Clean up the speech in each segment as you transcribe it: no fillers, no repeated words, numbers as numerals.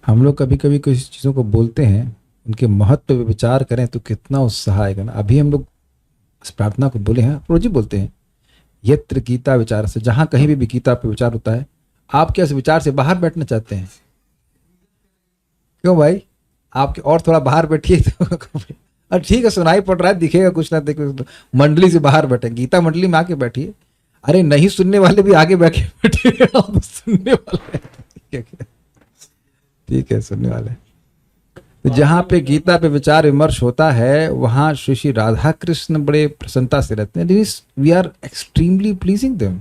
हम लोग कभी कभी कुछ चीज़ों को बोलते हैं, उनके महत्व पे विचार करें तो कितना उत्साह आएगा ना। अभी हम लोग इस प्रार्थना को बोले हैं, रोज ही बोलते हैं, यत्र गीता विचार से, जहां कहीं भी गीता पे विचार होता है, आप क्या इस विचार से बाहर बैठना चाहते हैं? क्यों भाई, आपके और थोड़ा बाहर बैठिए तो और ठीक है, सुनाई पड़ रहा है, दिखेगा कुछ ना दिखे तो मंडली से बाहर बैठे, गीता मंडली में आके बैठिए। अरे नहीं सुनने वाले भी आगे बैठे बैठिए, आप सुनने वाले हैं। ठीक है, सुनने वाले। तो जहाँ पे गीता पे विचार विमर्श होता है, वहाँ श्री श्री राधा कृष्ण बड़े प्रसन्नता से रहते हैं। We are extremely pleasing them.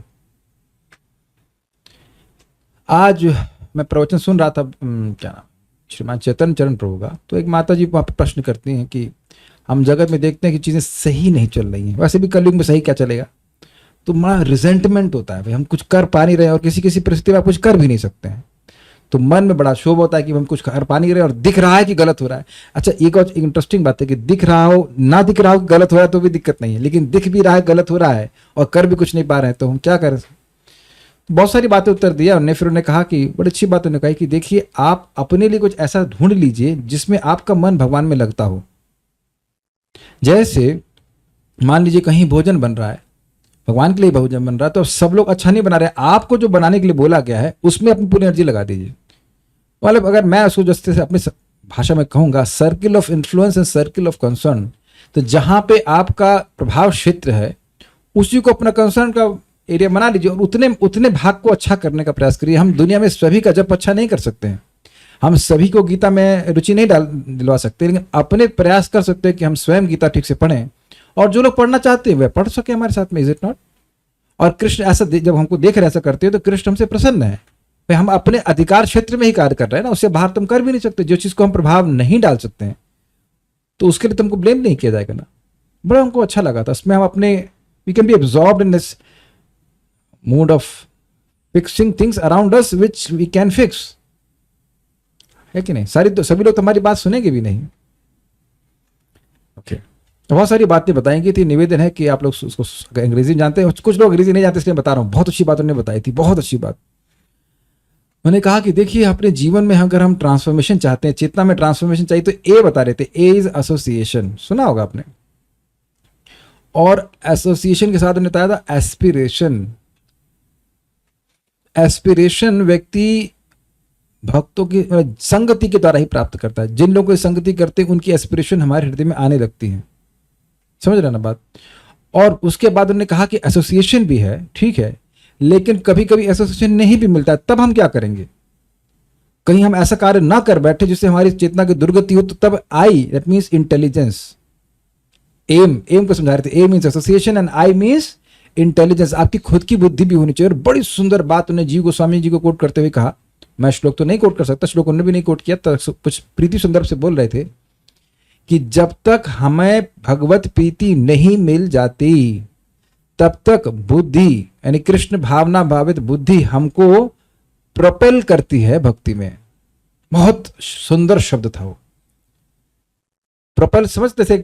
आज मैं प्रवचन सुन रहा था, क्या नाम, श्रीमान चैतन्य चरण प्रभु का। तो एक माता जी वहाँ पे प्रश्न करती हैं कि हम जगत में देखते हैं कि चीज़ें सही नहीं चल रही हैं, वैसे भी कलयुग में सही क्या चलेगा। तो बड़ा रिजेंटमेंट होता है, भाई हम कुछ कर पा नहीं रहे और किसी किसी परिस्थिति में आप कुछ कर भी नहीं सकते हैं, तो मन में बड़ा क्षोभ होता है कि हम कुछ कर पा नहीं रहे और दिख रहा है कि गलत हो रहा है। अच्छा, एक और इंटरेस्टिंग बात है कि दिख रहा हो ना दिख रहा हो कि गलत हो रहा है तो भी दिक्कत नहीं है, लेकिन दिख भी रहा है गलत हो रहा है और कर भी कुछ नहीं पा रहे हैं, तो हम क्या करें। बहुत सारी बातें उत्तर दिया उन्होंने। फिर उन्होंने कहा कि बड़ी अच्छी बात उन्होंने कही कि देखिए, आप अपने लिए कुछ ऐसा ढूंढ लीजिए जिसमें आपका मन भगवान में लगता हो। जैसे मान लीजिए कहीं भोजन बन रहा है, भगवान के लिए भोजन बन रहा है, तो सब लोग अच्छा नहीं बना रहे, आपको जो बनाने के लिए बोला गया है उसमें अपनी पूरी एनर्जी लगा दीजिए। मतलब अगर मैं उसको जैसे से अपनी भाषा में कहूँगा, circle of influence and circle of concern, तो जहाँ पे आपका प्रभाव क्षेत्र है उसी को अपना कंसर्न का एरिया बना लीजिए और उतने उतने भाग को अच्छा करने का प्रयास करिए। हम दुनिया में सभी का जब अच्छा नहीं कर सकते हैं, हम सभी को गीता में रुचि नहीं दिलवा सकते, लेकिन अपने प्रयास कर सकते हैं कि हम स्वयं गीता ठीक से पढ़ें और जो लोग पढ़ना चाहते हैं वे पढ़ सके हमारे साथ में। Is it not? और कृष्ण ऐसा जब हमको देख रहे ऐसा करते हैं तो कृष्ण हमसे प्रसन्न है। भाई हम अपने अधिकार क्षेत्र में ही कार्य कर रहे हैं ना, उससे बाहर तुम कर भी नहीं सकते। जो चीज को हम प्रभाव नहीं डाल सकते हैं तो उसके लिए तुमको ब्लेम नहीं किया जाएगा ना। बड़ा हमको अच्छा लगा था उसमें। हम अपने we can be absorbed in this mood of fixing things around us which we can fix, है कि नहीं? सभी लोग तुम्हारी बात सुनेंगे भी नहीं। ओके, बहुत सारी बातें बताएंगी थी। निवेदन है कि आप लोग उसको अंग्रेजी जानते हैं, कुछ लोग अंग्रेजी नहीं जानते, इसलिए बता रहा हूँ। बहुत अच्छी बात उन्होंने बताई थी, बहुत अच्छी बात। मैंने कहा कि देखिए, अपने जीवन में अगर हम ट्रांसफॉर्मेशन चाहते हैं, चेतना में ट्रांसफॉर्मेशन चाहिए, तो ए बता रहे थे, ए इज एसोसिएशन, सुना होगा आपने। और एसोसिएशन के साथ उन्होंने बताया था एस्पिरेशन। एस्पिरेशन व्यक्ति भक्तों की संगति के द्वारा ही प्राप्त करता है। जिन लोगों की संगति करते हैं उनकी एस्पिरेशन हमारे हृदय में आने लगती है। समझ रहे ना बात? और उसके बाद उन्होंने कहा कि एसोसिएशन भी है, ठीक है, लेकिन कभी कभी एसोसिएशन नहीं भी मिलता है, तब हम क्या करेंगे? कहीं हम ऐसा कार्य ना कर बैठे जिससे हमारी चेतना की दुर्गति हो, तो तब I, that means intelligence. M को समझा रहे थे। A means association and I means intelligence. आपकी खुद की बुद्धि भी होनी चाहिए। और बड़ी सुंदर बात उन्होंने जीव गोस्वामी जी को कोट करते हुए कहा। मैं श्लोक तो नहीं कोट कर सकता, श्लोक उन्होंने भी नहीं कोट किया, कुछ प्रीति संदर्भ से बोल रहे थे कि जब तक हमें भगवत प्रीति नहीं मिल जाती तब तक बुद्धि, यानी कृष्ण भावना भावित बुद्धि, हमको प्रोपेल करती है भक्ति में। बहुत सुंदर शब्द था वो, प्रोपेल। समझते थे,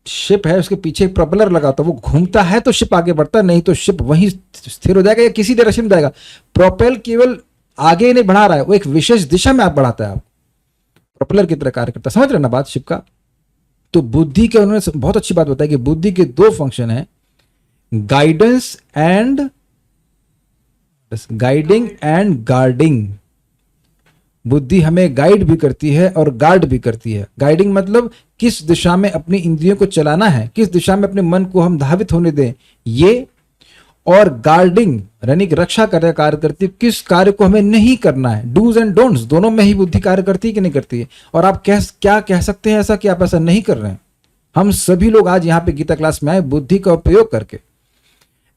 शिप है, उसके पीछे एक प्रोपेलर लगा होता है, वो घूमता है तो शिप आगे बढ़ता है, नहीं तो शिप वहीं स्थिर हो जाएगा या किसी डायरेक्शन में जाएगा। प्रोपेल केवल आगे नहीं बढ़ा रहा है, वो एक विशेष दिशा में आप बढ़ाता है, आप प्रोपेलर की तरह कार्य करता है। समझ रहे ना बात शिप का? तो बुद्धि के उन्होंने बहुत अच्छी बात बताई कि बुद्धि के दो फंक्शन है, guidance and guiding and guarding. बुद्धि हमें गाइड भी करती है और गार्ड भी करती है। गाइडिंग मतलब किस दिशा में अपनी इंद्रियों को चलाना है, किस दिशा में अपने मन को हम धावित होने दें, ये। और गार्डिंग यानी रक्षा कार्य करती है, किस कार्य को हमें नहीं करना है। डूज एंड डोंट्स दोनों में ही बुद्धि कार्य करती है कि नहीं करती है। और आप क्या कह सकते हैं ऐसा कि आप ऐसा नहीं कर रहे हैं? हम सभी लोग आज यहाँ पे गीता क्लास में आए बुद्धि का उपयोग करके।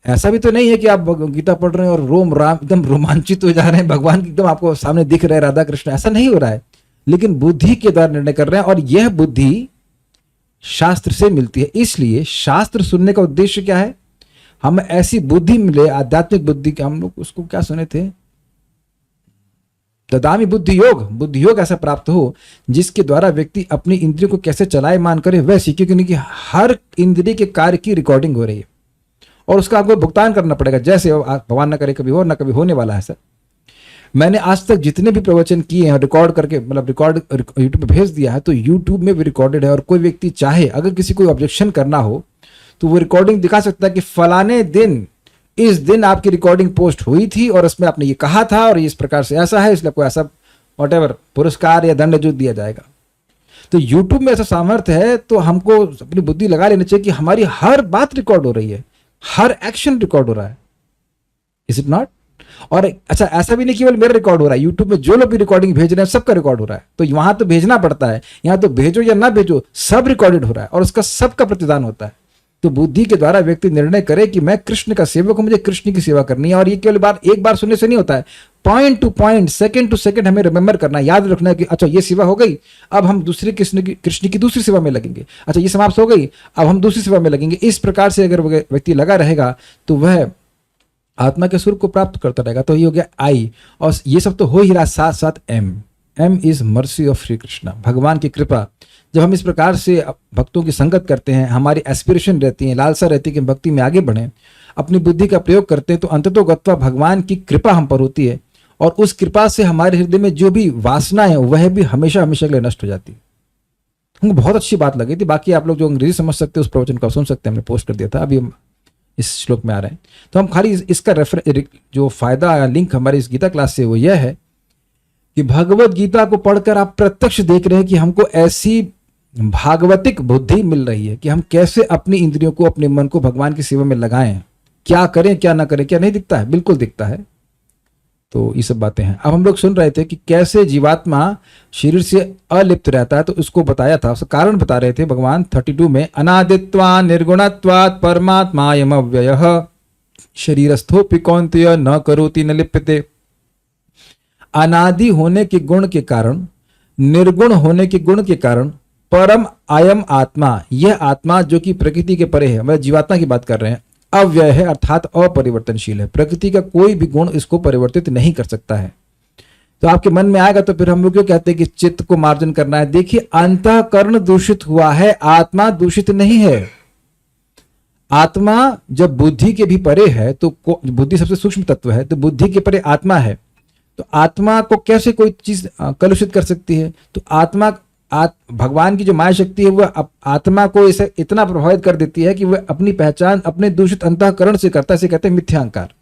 ऐसा भी तो नहीं है कि आप गीता पढ़ रहे हैं और एकदम रोमांचित हो जा रहे हैं, भगवान एकदम आपको सामने दिख रहे हैं, राधा कृष्ण, ऐसा नहीं हो रहा है। लेकिन बुद्धि के द्वारा निर्णय कर रहे हैं, और यह बुद्धि शास्त्र से मिलती है। इसलिए शास्त्र सुनने का उद्देश्य क्या है? हम ऐसी बुद्धि मिले, आध्यात्मिक बुद्धि के, हम लोग उसको क्या सुने थे, ददामी बुद्धि योग, बुद्धि योग ऐसा प्राप्त हो जिसके द्वारा व्यक्ति अपनी इंद्रियों को कैसे चलाए मान करे वह सीखे। क्योंकि हर इंद्रिय के कार्य की रिकॉर्डिंग हो रही है और उसका आपको भुगतान करना पड़ेगा। जैसे भगवान न करे कभी हो, ना कभी होने वाला है सर। मैंने आज तक जितने भी प्रवचन किए हैं रिकॉर्ड करके, मतलब रिकॉर्ड यूट्यूब पे भेज दिया है, तो यूट्यूब में भी रिकॉर्डेड है। और कोई व्यक्ति चाहे, अगर किसी को ऑब्जेक्शन करना हो तो वो रिकॉर्डिंग दिखा सकता है कि फलाने दिन इस दिन आपकी रिकॉर्डिंग पोस्ट हुई थी और उसमें आपने ये कहा था और इस प्रकार से ऐसा है, इसलिए आपको ऐसा वॉटेवर पुरस्कार या दंड जो दिया जाएगा। तो यूट्यूब में ऐसा सामर्थ्य है, तो हमको अपनी बुद्धि लगा लेनी चाहिए कि हमारी हर बात रिकॉर्ड हो रही है, हर एक्शन रिकॉर्ड हो रहा है। Is it not? और अच्छा, ऐसा भी नहीं केवल मेरा रिकॉर्ड हो रहा है, यूट्यूब में जो लोग भी रिकॉर्डिंग भेज रहे हैं सबका रिकॉर्ड हो रहा है। तो वहां तो भेजना पड़ता है, यहां तो भेजो या ना भेजो सब रिकॉर्डेड हो रहा है और उसका सबका प्रतिदान होता है। तो बुद्धि के द्वारा व्यक्ति निर्णय करे कि मैं कृष्ण का सेवक हूं, मुझे कृष्ण की सेवा करनी है। और ये केवल एक बार सुनने से नहीं होता है, point to point, second to second हमें रिमेंबर करना, याद रखना है कि अच्छा ये सेवा हो गई, अब हम दूसरे कृष्ण की दूसरी सेवा में लगेंगे। अच्छा ये समाप्त हो गई, अब हम दूसरी सेवा में लगेंगे। इस प्रकार से अगर व्यक्ति लगा रहेगा तो वह आत्मा के स्वरूप को प्राप्त करता रहेगा। तो ये हो गया आई, और ये सब तो हो ही रहा, साथ साथ M is mercy of Shri Krishna, भगवान की कृपा। जब हम इस प्रकार से भक्तों की संगत करते हैं, हमारी एस्पिरेशन रहती है, लालसा रहती है कि भक्ति में आगे बढ़ें, अपनी बुद्धि का प्रयोग करते हैं, तो अंततोगत्वा भगवान की कृपा हम पर होती है और उस कृपा से हमारे हृदय में जो भी वासना है वह भी हमेशा हमेशा के लिए नष्ट हो जाती है। हमको बहुत अच्छी बात लगी थी। बाकी आप लोग जो अंग्रेजी समझ सकते हैं उस प्रवचन को सुन सकते हैं, हमने पोस्ट कर दिया था, अभी हम इस श्लोक में आ रहे हैं। तो हम खाली इसका जो फायदा लिंक हमारी इस गीता क्लास से वो यह है कि भगवत गीता को पढ़कर आप प्रत्यक्ष देख रहे हैं कि हमको ऐसी भागवतिक बुद्धि मिल रही है कि हम कैसे अपनी इंद्रियों को, अपने मन को भगवान की सेवा में लगाएं, क्या करें क्या ना करें। क्या नहीं दिखता है? बिल्कुल दिखता है। तो ये सब बातें हैं। अब हम लोग सुन रहे थे कि कैसे जीवात्मा शरीर से अलिप्त रहता है, तो उसको बताया था, उसका कारण बता रहे थे भगवान 32 में, अनादित्वा निर्गुणत्वात् परमात्मायम अव्ययः शरीरस्थोपि कौन्तेय न करोति न लिप्यते। अनादि होने के गुण के कारण, निर्गुण होने के गुण के कारण, परम अयम आत्मा, यह आत्मा जो कि प्रकृति के परे है, मतलब जीवात्मा की बात कर रहे हैं, अव्यय है अर्थात अपरिवर्तनशील है। प्रकृति का कोई भी गुण इसको परिवर्तित नहीं कर सकता है। तो आपके मन में आएगा तो फिर हम लोग क्यों कहते हैं कि चित्त को मार्जन करना है? देखिए, अंतःकरण दूषित हुआ है, आत्मा दूषित नहीं है। आत्मा जब बुद्धि के भी परे है, तो बुद्धि सबसे सूक्ष्म तत्व है, तो बुद्धि के परे आत्मा है, तो आत्मा को कैसे कोई चीज कलुषित कर सकती है? तो आत्मा भगवान की जो माया शक्ति है वह आत्मा को इसे इतना प्रभावित कर देती है कि वह अपनी पहचान अपने दूषित अंतःकरण से करता है। इसे कहते हैं मिथ्याहंकार।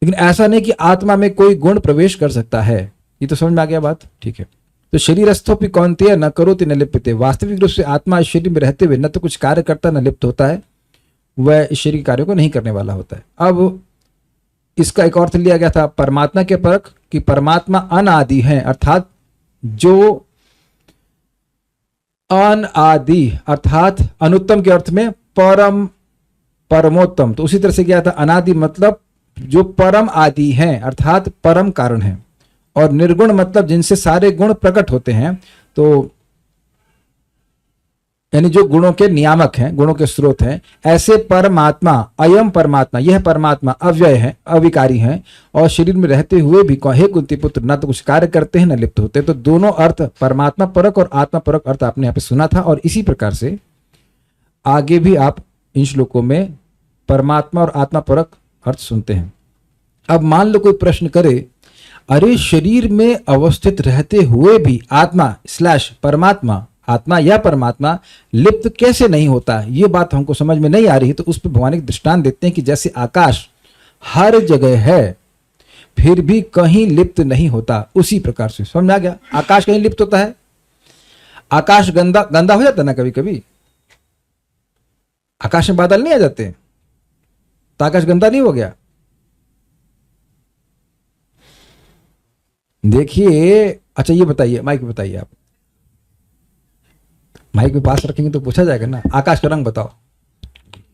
लेकिन ऐसा नहीं कि आत्मा में कोई गुण प्रवेश कर सकता है। ये तो समझ में आ गया बात? ठीक है। तो शरीरस्थोपि कौन्तेय न करोति न लिप्यते। वास्तविक रूप से आत्मा इस शरीर में रहते हुए न तो कुछ कार्य करता न लिप्त होता है, वह इस शरीर कार्यों को नहीं करने वाला होता है। अब इसका एक अर्थ लिया गया था परमात्मा के परक, कि परमात्मा अनादि है, अर्थात जो अनादि अर्थात अनुत्तम के अर्थ में परम परमोत्तम। तो उसी तरह से क्या था, अनादि मतलब जो परम आदि हैं अर्थात परम कारण है, और निर्गुण मतलब जिनसे सारे गुण प्रकट होते हैं, तो यानी जो गुणों के नियामक हैं, गुणों के स्रोत हैं। ऐसे परमात्मा, अयम परमात्मा, यह परमात्मा अव्यय है, अविकारी है, और शरीर में रहते हुए भी हे कुंती पुत्र न तो कुछ कार्य करते हैं न लिप्त होते। तो दोनों अर्थ, परमात्मा परक और आत्मा परक अर्थ आपने यहाँ पे सुना था, और इसी प्रकार से आगे भी आप इन श्लोकों में परमात्मा और आत्मा परक अर्थ सुनते हैं। अब मान लो कोई प्रश्न करे, अरे शरीर में अवस्थित रहते हुए भी आत्मा / परमात्मा, आत्मा या परमात्मा लिप्त कैसे नहीं होता? ये बात हमको समझ में नहीं आ रही है। तो उस पर भगवान एक दृष्टांत देते हैं कि जैसे आकाश हर जगह है फिर भी कहीं लिप्त नहीं होता, उसी प्रकार से। समझ में आ गया? आकाश कहीं लिप्त होता है? आकाश गंदा हो जाता है ना कभी कभी? आकाश में बादल नहीं आ जाते तो आकाश गंदा नहीं हो गया? देखिए, अच्छा ये बताइए, माइक बताइए, आप माइक में पास रखेंगे तो पूछा जाएगा ना, आकाश का रंग बताओ।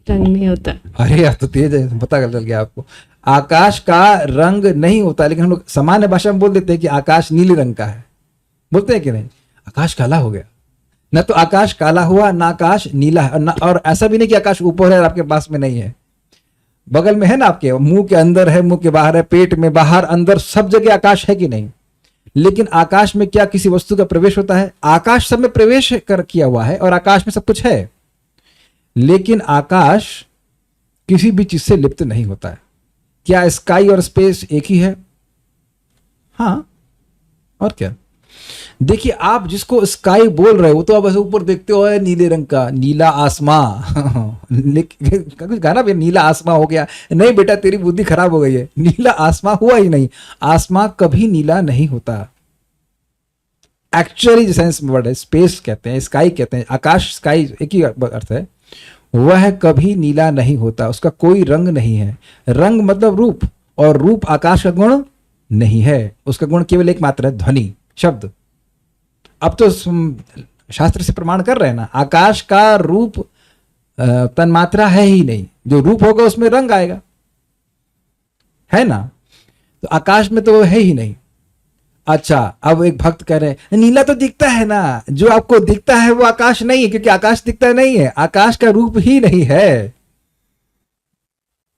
रंग नहीं होता। अरे यार, तो तेज है, पता चल गया आपको। आकाश का रंग नहीं होता, लेकिन हम लोग सामान्य भाषा में बोल देते हैं कि आकाश नीले रंग का है, बोलते हैं कि नहीं? आकाश काला हो गया ना, तो आकाश काला हुआ ना, आकाश नीला है ना। और ऐसा भी नहीं कि आकाश ऊपर है और आपके पास में नहीं है, बगल में है ना, आपके मुंह के अंदर है, मुंह के बाहर है, पेट में, बाहर, अंदर, सब जगह आकाश है कि नहीं? लेकिन आकाश में क्या किसी वस्तु का प्रवेश होता है? आकाश सब में प्रवेश किया हुआ है और आकाश में सब कुछ है, लेकिन आकाश किसी भी चीज से लिप्त नहीं होता है। क्या स्काई और स्पेस एक ही है? हाँ, और क्या। देखिए, आप जिसको स्काई बोल रहे हो तो आप ऐसे ऊपर देखते हो नीले रंग का, नीला आसमां कुछ गाना भी नीला आसमां हो गया। नहीं बेटा, तेरी बुद्धि खराब हो गई है, नीला आसमां हुआ ही नहीं। आसमां कभी नीला नहीं होता। एक्चुअली सेंस में वर्ड है, स्पेस कहते हैं, स्काई कहते हैं, आकाश, स्काई एक ही अर्थ है। वह कभी नीला नहीं होता, उसका कोई रंग नहीं है। रंग मतलब रूप, और रूप आकाश का गुण नहीं है। उसका गुण केवल एक मात्र है, ध्वनि, शब्द। अब तो शास्त्र से प्रमाण कर रहे हैं ना, आकाश का रूप तन्मात्रा है ही नहीं। जो रूप होगा उसमें रंग आएगा, है ना। तो आकाश में तो वो है ही नहीं। अच्छा, अब एक भक्त कह रहे हैं नीला तो दिखता है ना, जो आपको दिखता है वो आकाश नहीं है, क्योंकि आकाश दिखता नहीं है, आकाश का रूप ही नहीं है।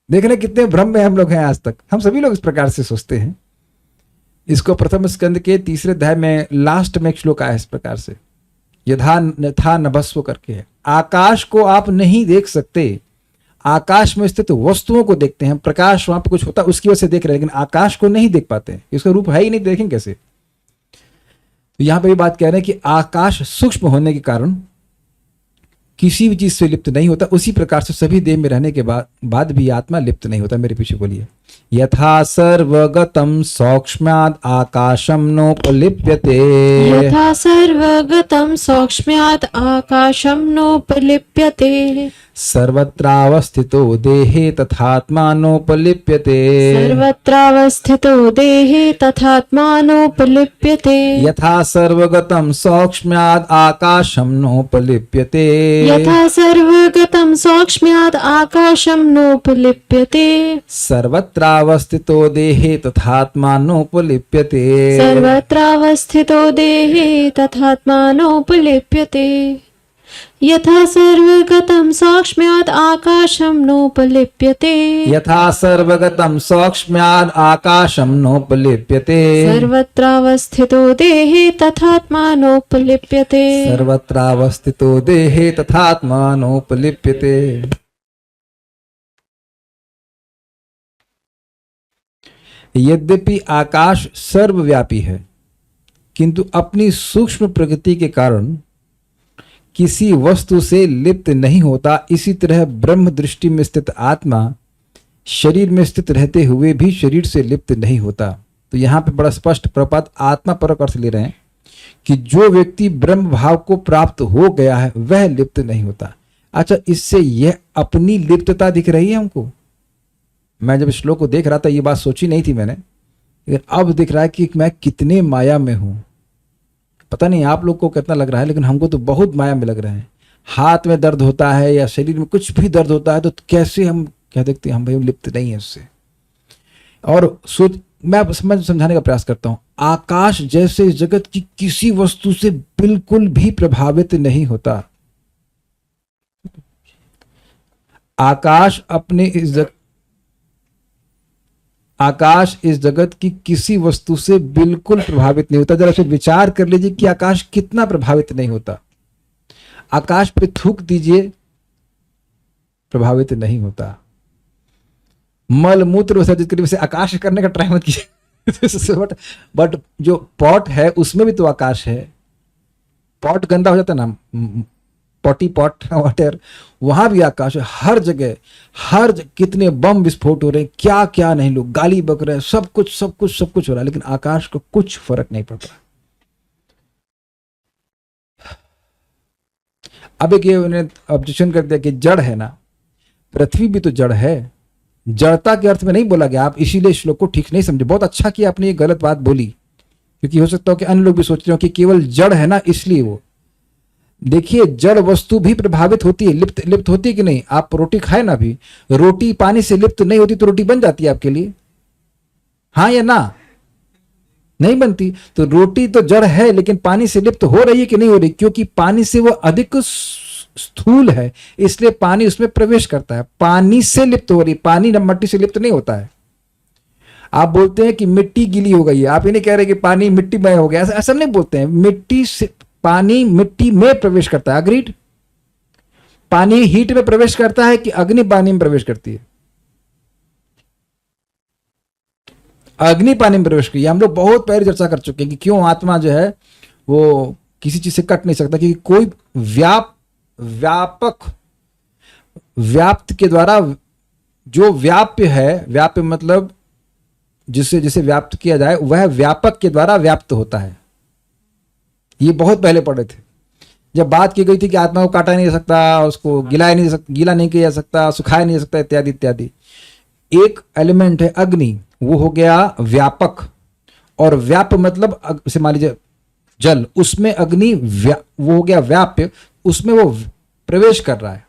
देख रहे कितने भ्रम में हम लोग हैं आज तक। हम सभी लोग इस प्रकार से सोचते हैं। इसको प्रथम स्कंद के 3 अध्याय में लास्ट में एक श्लोक आया इस प्रकार से, यथा नभस्व करके है। आकाश को आप नहीं देख सकते, आकाश में स्थित वस्तुओं को देखते हैं। प्रकाश वहां पर कुछ होता है उसकी वजह से देख रहे हैं, लेकिन आकाश को नहीं देख पाते, इसका रूप है ही नहीं, देखें कैसे। तो यहां पर भी बात कह रहे हैं कि आकाश सूक्ष्म होने के कारण किसी भी चीज से लिप्त नहीं होता। उसी प्रकार से सभी देह में रहने के बाद भी आत्मा लिप्त नहीं होता। मेरे पीछे बोलिए, यथा सर्वगतम सौक्ष्म्याद आकाशम नोपलिप्यते। यथा सर्वगतं सौक्ष्म्यात् आकाशं नोपलिप्यते। सर्वत्रावस्थितो देहे तथात्मानोपलिप्यते। सर्वत्रावस्थितो देहे तथात्मानोपलिप्यते। यथा सर्वगतं सौक्ष्म्याद आकाशम नोपलिप्यते। यथा सर्वगतं सौक्ष्म्यात् आकाशं नोपलिप्यते। सर्वत्रावस्थितो देहे तथात्मानोपलिप्यते। सर्वत्रावस्थितो देहे तथात्मानोपलिप्यते। यथा सर्वगतं सौक्ष्म्यात् आकाशं नोपलिप्यते। यथा सर्वगतं सौक्ष्म्याद आकाशम नोपलिप्यते। सर्वत्रावस्थितो देहे तथात्मानोपलिप्यते। सर्वत्रावस्थितो देहे तथात्मानोपलिप्यते। यद्यपि आकाश सर्वव्यापी है, किंतु अपनी सूक्ष्म प्रकृति के कारण किसी वस्तु से लिप्त नहीं होता। इसी तरह ब्रह्म दृष्टि में स्थित आत्मा शरीर में स्थित रहते हुए भी शरीर से लिप्त नहीं होता। तो यहाँ पे बड़ा स्पष्ट प्रपात आत्मा परक अर्थ ले रहे हैं कि जो व्यक्ति ब्रह्म भाव को प्राप्त हो गया है वह लिप्त नहीं होता। अच्छा, इससे यह अपनी लिप्तता दिख रही है हमको। मैं जब श्लोक को देख रहा था ये बात सोची नहीं थी मैंने, लेकिन अब दिख रहा है कि मैं कितने माया में हूं। पता नहीं आप लोग को कितना लग रहा है, लेकिन हमको तो बहुत माया में लग रहे हैं। हाथ में दर्द होता है या शरीर में कुछ भी दर्द होता है तो कैसे हम कह देखते हैं हम भाई लिप्त नहीं है उससे। और सोच, मैं समझाने का प्रयास करता हूं, आकाश जैसे इस जगत की किसी वस्तु से बिल्कुल भी प्रभावित नहीं होता। आकाश इस जगत की किसी वस्तु से बिल्कुल प्रभावित नहीं होता। जरा से विचार कर लीजिए कि आकाश कितना प्रभावित नहीं होता। आकाश पे थूक दीजिए, प्रभावित नहीं होता। मल मूत्र विसर्जित करिए, आकाश करने का ट्राई मत कीजिए। बट जो पॉट है उसमें भी तो आकाश है। पॉट गंदा हो जाता है ना, पॉटी पॉट वाटर, वहां भी आकाश है। हर जगह कितने बम विस्फोट हो रहे हैं, क्या क्या नहीं, लोग गाली बक रहे हैं, सब कुछ हो रहा है, लेकिन आकाश को कुछ फर्क नहीं पड़ रहा। अब एक ये उन्हें ऑब्जेक्शन कर दिया कि जड़ है ना, पृथ्वी भी तो जड़ है। जड़ता के अर्थ में नहीं बोला गया, आप इसीलिए श्लोक को ठीक नहीं समझे। बहुत अच्छा किया आपने ये गलत बात बोली, क्योंकि हो सकता हो कि अन्य लोग भी सोच रहे हो कि केवल जड़ है ना इसलिए वो। देखिए, जड़ वस्तु भी प्रभावित होती है, लिप्त होती है कि नहीं। आप रोटी खाए ना, भी रोटी पानी से लिप्त नहीं होती तो रोटी बन जाती है आपके लिए, हाँ या ना? नहीं बनती। तो रोटी तो जड़ है, लेकिन पानी से लिप्त हो रही है कि नहीं हो रही? क्योंकि पानी से वो अधिक स्थूल है, इसलिए पानी उसमें प्रवेश करता है, पानी से लिप्त हो रही। पानी न मट्टी से लिप्त नहीं होता है। आप बोलते हैं कि मिट्टी गीली हो गई है, आप ये नहीं कह रहे कि पानी मिट्टी में हो गया, ऐसा नहीं बोलते हैं। मिट्टी से पानी मिट्टी में प्रवेश करता है, अग्रीड। पानी हीट में प्रवेश करता है कि अग्नि पानी में प्रवेश करती है? अग्नि पानी में प्रवेश की। हम लोग बहुत पहले चर्चा कर चुके हैं कि क्यों आत्मा जो है वो किसी चीज से कट नहीं सकता, क्योंकि कोई व्यापक व्याप्त के द्वारा, जो व्याप्य है, व्याप्य मतलब जिसे जिसे व्याप्त किया जाए, वह व्यापक के द्वारा व्याप्त होता है। ये बहुत पहले पढ़े थे जब बात की गई थी कि आत्मा को काटा नहीं जा सकता, उसको गीला नहीं किया जा सकता, सुखाया नहीं जा सकता, इत्यादि इत्यादि। एक एलिमेंट है अग्नि, वो हो गया व्यापक, और व्याप मतलब जैसे मान लीजिए जल, उसमें अग्नि वो हो गया व्याप्य, उसमें वो प्रवेश कर रहा है।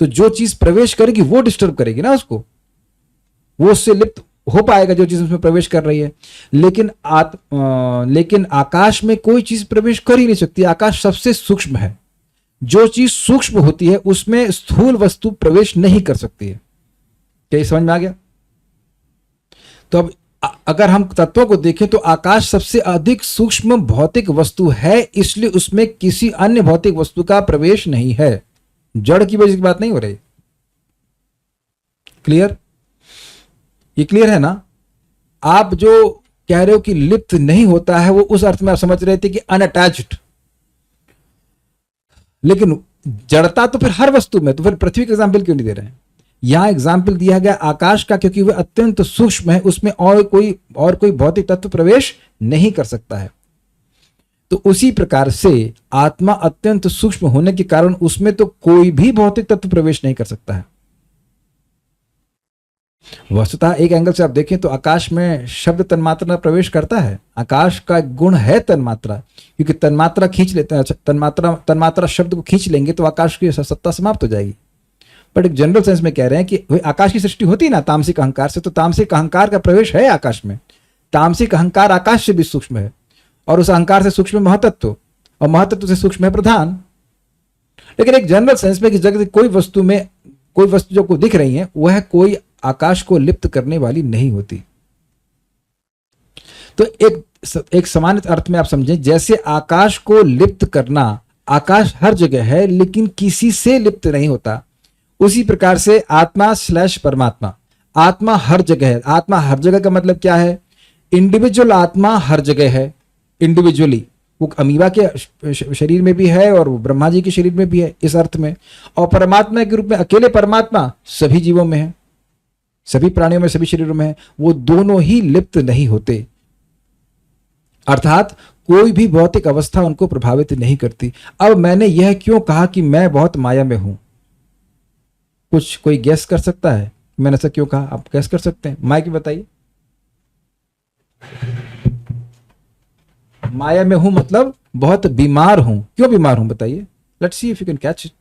तो जो चीज प्रवेश करेगी वो डिस्टर्ब करेगी ना उसको, वो उससे लिप्त हो पाएगा जो चीज उसमें प्रवेश कर रही है। लेकिन आकाश में कोई चीज प्रवेश कर ही नहीं सकती। आकाश सबसे सूक्ष्म है। जो चीज सूक्ष्म होती है उसमें स्थूल वस्तु प्रवेश नहीं कर सकती है। क्या ये समझ में आ गया? तो अब अगर हम तत्वों को देखें तो आकाश सबसे अधिक सूक्ष्म भौतिक वस्तु है, इसलिए उसमें किसी अन्य भौतिक वस्तु का प्रवेश नहीं है। जड़ की वजह की बात नहीं हो रही। क्लियर? ये क्लियर है ना? आप जो कह रहे हो कि लिप्त नहीं होता है, वो उस अर्थ में आप समझ रहे थे कि अनअटैच्ड, लेकिन जड़ता तो फिर हर वस्तु में, तो फिर पृथ्वी का एग्जाम्पल क्यों नहीं दे रहे हैं? यहां एग्जाम्पल दिया गया आकाश का, क्योंकि वह अत्यंत सूक्ष्म है, उसमें और कोई भौतिक तत्व प्रवेश नहीं कर सकता है। तो उसी प्रकार से आत्मा अत्यंत सूक्ष्म होने के कारण उसमें तो कोई भी भौतिक तत्व प्रवेश नहीं कर सकता है। वस्तुतः एक एंगल से आप देखें तो आकाश में शब्द तन्मात्रा प्रवेश करता है। आकाश का गुण है तन्मात्रा, क्योंकि तन्मात्रा खींच लेते हैं, तन्मात्रा शब्द को खींच लेंगे तो आकाश की सत्ता समाप्त हो जाएगी। बट एक जनरल सेंस में कह रहे हैं कि आकाश की सृष्टि होती है ना तामसिक अहंकार से, तो तामसिक अहंकार का प्रवेश है आकाश में। तामसिक अहंकार आकाश से भी सूक्ष्म है, और उस अहंकार से सूक्ष्म महतत्व, और महतत्व से सूक्ष्म है प्रधान। लेकिन एक जनरल सेंस में कि जगत कोई वस्तु जो को दिख रही है वह कोई आकाश को लिप्त करने वाली नहीं होती। तो एक सामान्य अर्थ में आप समझें, जैसे आकाश को लिप्त करना, आकाश हर जगह है लेकिन किसी से लिप्त नहीं होता, उसी प्रकार से आत्मा / परमात्मा, आत्मा हर जगह है। आत्मा हर जगह का मतलब क्या है? इंडिविजुअल आत्मा हर जगह है, इंडिविजुअली। वो अमीबा के शरीर में भी है और ब्रह्मा जी के शरीर में भी है इस अर्थ में। और परमात्मा के रूप में अकेले परमात्मा सभी जीवों में है, सभी प्राणियों में, सभी शरीरों में है। वो दोनों ही लिप्त नहीं होते, अर्थात कोई भी भौतिक अवस्था उनको प्रभावित नहीं करती। अब मैंने यह क्यों कहा कि मैं बहुत माया में हूं? कोई गैस कर सकता है मैंने ऐसा क्यों कहा? आप गैस कर सकते हैं? माइक बताइए। माया में हूं मतलब बहुत बीमार हूं। क्यों बीमार हूं बताइए? Let's see if you can catch it.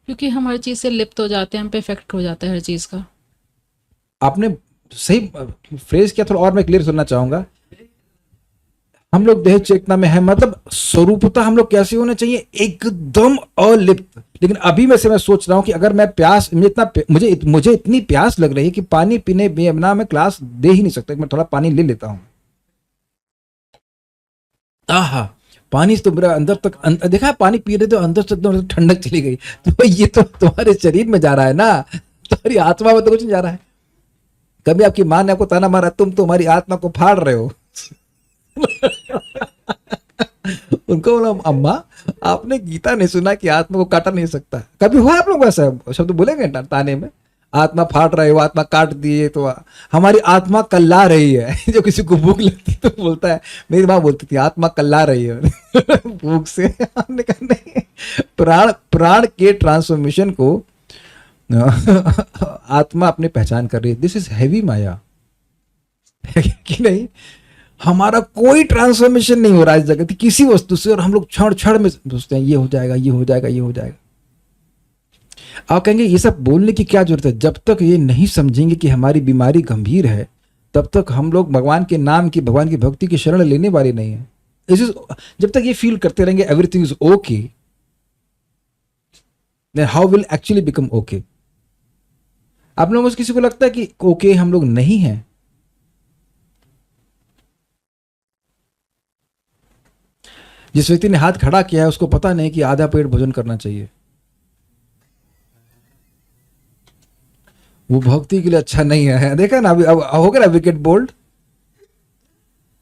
क्योंकि हम हर चीज से लिप्त हो जाते हैं, हम पे इफेक्ट हो जाता है हर चीज का। आपने सही फ्रेज किया, थोड़ा और मैं क्लियर सुनना चाहूंगा। हम लोग देह चेतना में है, मतलब स्वरूपतः हम लोग कैसे होने चाहिए? एकदम अलिप्त। लेकिन अभी में से मैं सोच रहा हूं कि अगर मैं प्यास, मुझे इतनी प्यास लग रही है कि पानी पीने बिना मैं क्लास दे ही नहीं सकता। मैं थोड़ा पानी ले लेता हूं। आहा, पानी तो मेरा अंदर तक देखा, पानी पी रहे तो अंदर से एकदम ठंडक चली गई। तो ये तो तुम्हारे शरीर में जा रहा है ना, तुम्हारी आत्मा में तो कुछ नहीं जा रहा है। कभी आपकी माँ ने आपको ताना मारा, तुम तुम्हारी आत्मा को फाड़ रहे हो। उनको बोला, अम्मा आपने गीता नहीं सुना कि आत्मा को काटा नहीं सकता? कभी हुआ आप लोग ऐसा शब्द बोलेंगे ताने में? आत्मा फाड़ रहे हो, आत्मा काट दिए तो हमारी आत्मा कल्ला रही है। जो किसी को भूख लगती तो बोलता है, मेरी माँ बोलती थी आत्मा कल्ला रही है भूख से। हमने कहा नहीं, प्राण के ट्रांसफॉर्मेशन को आत्मा अपनी पहचान कर रही है। दिस इज हैवी माया कि नहीं? हमारा कोई ट्रांसफॉर्मेशन नहीं हो रहा है इस जगत की किसी वस्तु से, और हम लोग क्षण में सोचते हैं ये हो जाएगा, ये हो जाएगा, ये हो जाएगा। आप कहेंगे ये सब बोलने की क्या जरूरत है? जब तक ये नहीं समझेंगे कि हमारी बीमारी गंभीर है, तब तक हम लोग भगवान के नाम की, भगवान की भक्ति की शरण लेने वाले नहीं है। जब तक ये फील करते रहेंगे everything is okay, then how will actually become okay? आप लोगों में किसी को लगता है कि ओके हम लोग नहीं हैं? जिस व्यक्ति ने हाथ खड़ा किया है उसको पता नहीं कि आधा पेट भोजन करना चाहिए। वो भक्ति के लिए अच्छा नहीं है। देखा ना, अभी अब हो गया ना विकेट बोल्ड,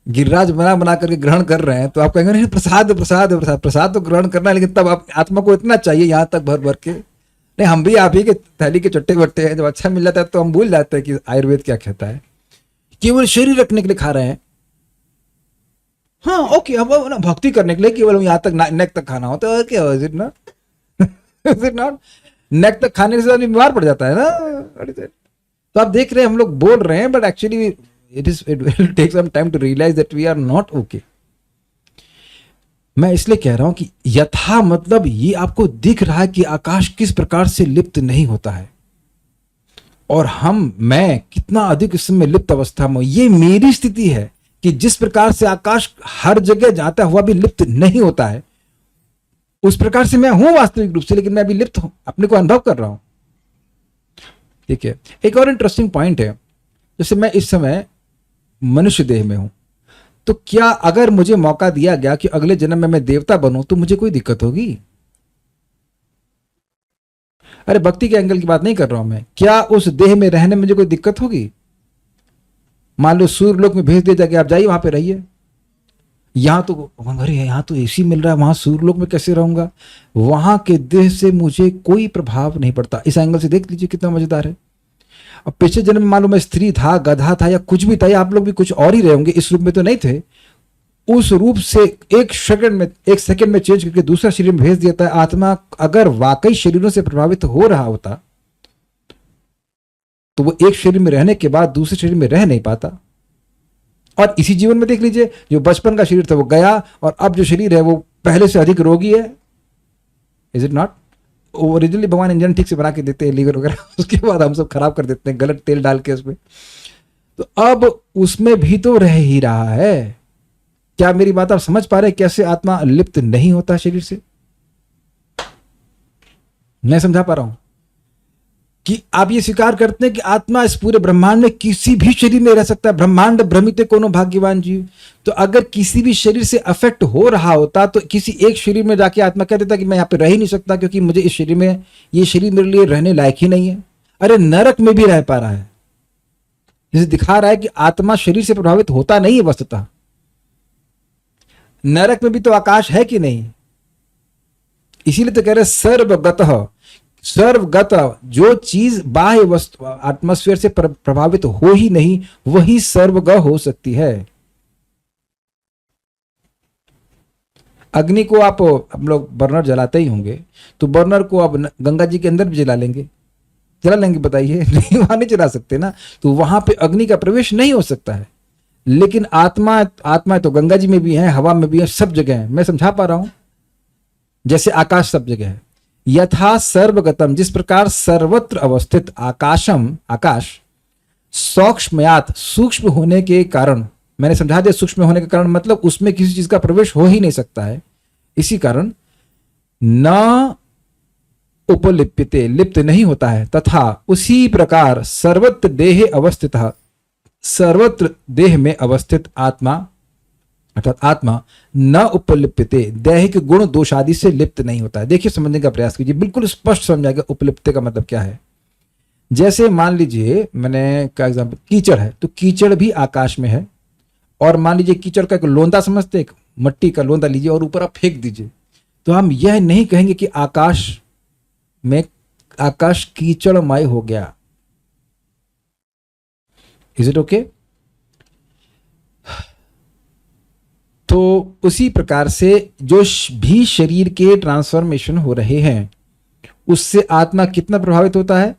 गिरिराज बना बना करके ग्रहण कर रहे हैं, तो आप कहेंगे नहीं प्रसाद प्रसाद प्रसाद, प्रसाद तो ग्रहण करना है, लेकिन तब आप आत्मा को इतना चाहिए यहाँ तक भर भर के। नहीं, हम भी आप ही के थैली के चट्टे बट्टे हैं, जब अच्छा मिल जाता है तो हम भूल जाते हैं कि आयुर्वेद क्या कहता है। केवल शरीर रखने के लिए खा रहे हैं, हाँ ओके, अब ना भक्ति करने के लिए केवल यहाँ तक नेक तक खाना होता है, क्या is it not, is it not, neck तक खाने से आदमी बीमार पड़ जाता है ना। तो आप देख रहे हैं हम लोग बोल रहे हैं, but actually it will take some time to realize that we are not okay. मैं इसलिए कह रहा हूं कि यथा मतलब ये आपको दिख रहा है कि आकाश किस प्रकार से लिप्त नहीं होता है, और मैं कितना अधिक इस समय लिप्त अवस्था में। ये मेरी स्थिति है कि जिस प्रकार से आकाश हर जगह जाता हुआ भी लिप्त नहीं होता है, उस प्रकार से मैं हूं वास्तविक रूप से, लेकिन मैं अभी लिप्त हूं, अपने को अनुभव कर रहा हूं। ठीक है, एक और इंटरेस्टिंग पॉइंट है, जैसे मैं इस समय मनुष्य देह में हूं, तो क्या अगर मुझे मौका दिया गया कि अगले जन्म में मैं देवता बनूं तो मुझे कोई दिक्कत होगी? अरे भक्ति के एंगल की बात नहीं कर रहा हूं मैं, क्या उस देह में रहने में मुझे कोई दिक्कत होगी? मान लो सूर्यलोक में भेज दिया जाए, आप जाइए वहां पे रहिए, यहां तो अरे यहाँ तो एसी मिल रहा है, वहां सूर्यलोक में कैसे रहूंगा? वहां के देह से मुझे कोई प्रभाव नहीं पड़ता। इस एंगल से देख लीजिए कितना मजेदार है। अब पिछले जन्म में मालूम है स्त्री था, गधा था, या कुछ भी था, या आप लोग भी कुछ और ही रहे होंगे, इस रूप में तो नहीं थे। उस रूप से एक सेकंड में चेंज करके दूसरा शरीर में भेज देता है। आत्मा अगर वाकई शरीरों से प्रभावित हो रहा होता तो वो एक शरीर में रहने के बाद दूसरे शरीर में रह नहीं पाता। और इसी जीवन में देख लीजिए, जो बचपन का शरीर था वो गया, और अब जो शरीर है वो पहले से अधिक रोगी है। Is it not? ओरिजिनली भगवान इंजन ठीक से बना के देते हैं, लीवर वगैरह, उसके बाद हम सब खराब कर देते हैं गलत तेल डाल के उसमें। तो अब उसमें भी तो रह ही रहा है। क्या मेरी बात आप समझ पा रहे हैं कैसे आत्मा लिप्त नहीं होता शरीर से? मैं समझा पा रहा हूं कि आप ये स्वीकार करते हैं कि आत्मा इस पूरे ब्रह्मांड में किसी भी शरीर में रह सकता है। ब्रह्मांड भ्रमित कोनो भाग्यवान जीव। तो अगर किसी भी शरीर से अफेक्ट हो रहा होता तो किसी एक शरीर में जाके आत्मा कह देता कि मैं यहाँ पे रह ही नहीं सकता, क्योंकि मुझे इस शरीर में, ये शरीर मेरे लिए रहने लायक ही नहीं है। अरे नरक में भी रह पा रहा है, जिसे दिखा रहा है कि आत्मा शरीर से प्रभावित होता नहीं है वस्तुतः। नरक में भी तो आकाश है कि नहीं? इसीलिए तो कह रहे सर्वगतः, सर्वगत, जो चीज बाह्य वस्तु एटमॉस्फेयर से प्रभावित हो ही नहीं, वही सर्वग हो सकती है। अग्नि को आप, हम लोग बर्नर जलाते ही होंगे, तो बर्नर को आप गंगा जी के अंदर भी जला लेंगे बताइए? नहीं, वहां नहीं जला सकते ना, तो वहां पे अग्नि का प्रवेश नहीं हो सकता है। लेकिन आत्मा तो गंगा जी में भी है, हवा में भी है, सब जगह है। मैं समझा पा रहा हूं? जैसे आकाश सब जगह है, यथा सर्वगतम, जिस प्रकार सर्वत्र अवस्थित आकाशम, आकाश सूक्ष्मयात, सूक्ष्म होने के कारण, मैंने समझा दिया सूक्ष्म होने के कारण मतलब उसमें किसी चीज का प्रवेश हो ही नहीं सकता है, इसी कारण न उपलिप्यते, लिप्त नहीं होता है। तथा उसी प्रकार सर्वत्र देहे अवस्थित, सर्वत्र देह में अवस्थित आत्मा, अर्थात आत्मा न उपलिप्यते, दैहिक गुण दोष आदि से लिप्त नहीं होता है। देखिए समझने का प्रयास कीजिए, बिल्कुल स्पष्ट समझाएगा उपलिप्त का मतलब क्या है। जैसे मान लीजिए, मैंने क्या एग्जांपल, कीचड़ है, तो कीचड़ भी आकाश में है, और मान लीजिए कीचड़ का एक लोंदा समझते, एक मट्टी का लोंदा लीजिए और ऊपर आप फेंक दीजिए, तो हम यह नहीं कहेंगे कि आकाश कीचड़मय हो गया। Is it okay? तो उसी प्रकार से जो भी शरीर के ट्रांसफॉर्मेशन हो रहे हैं, उससे आत्मा कितना प्रभावित होता है?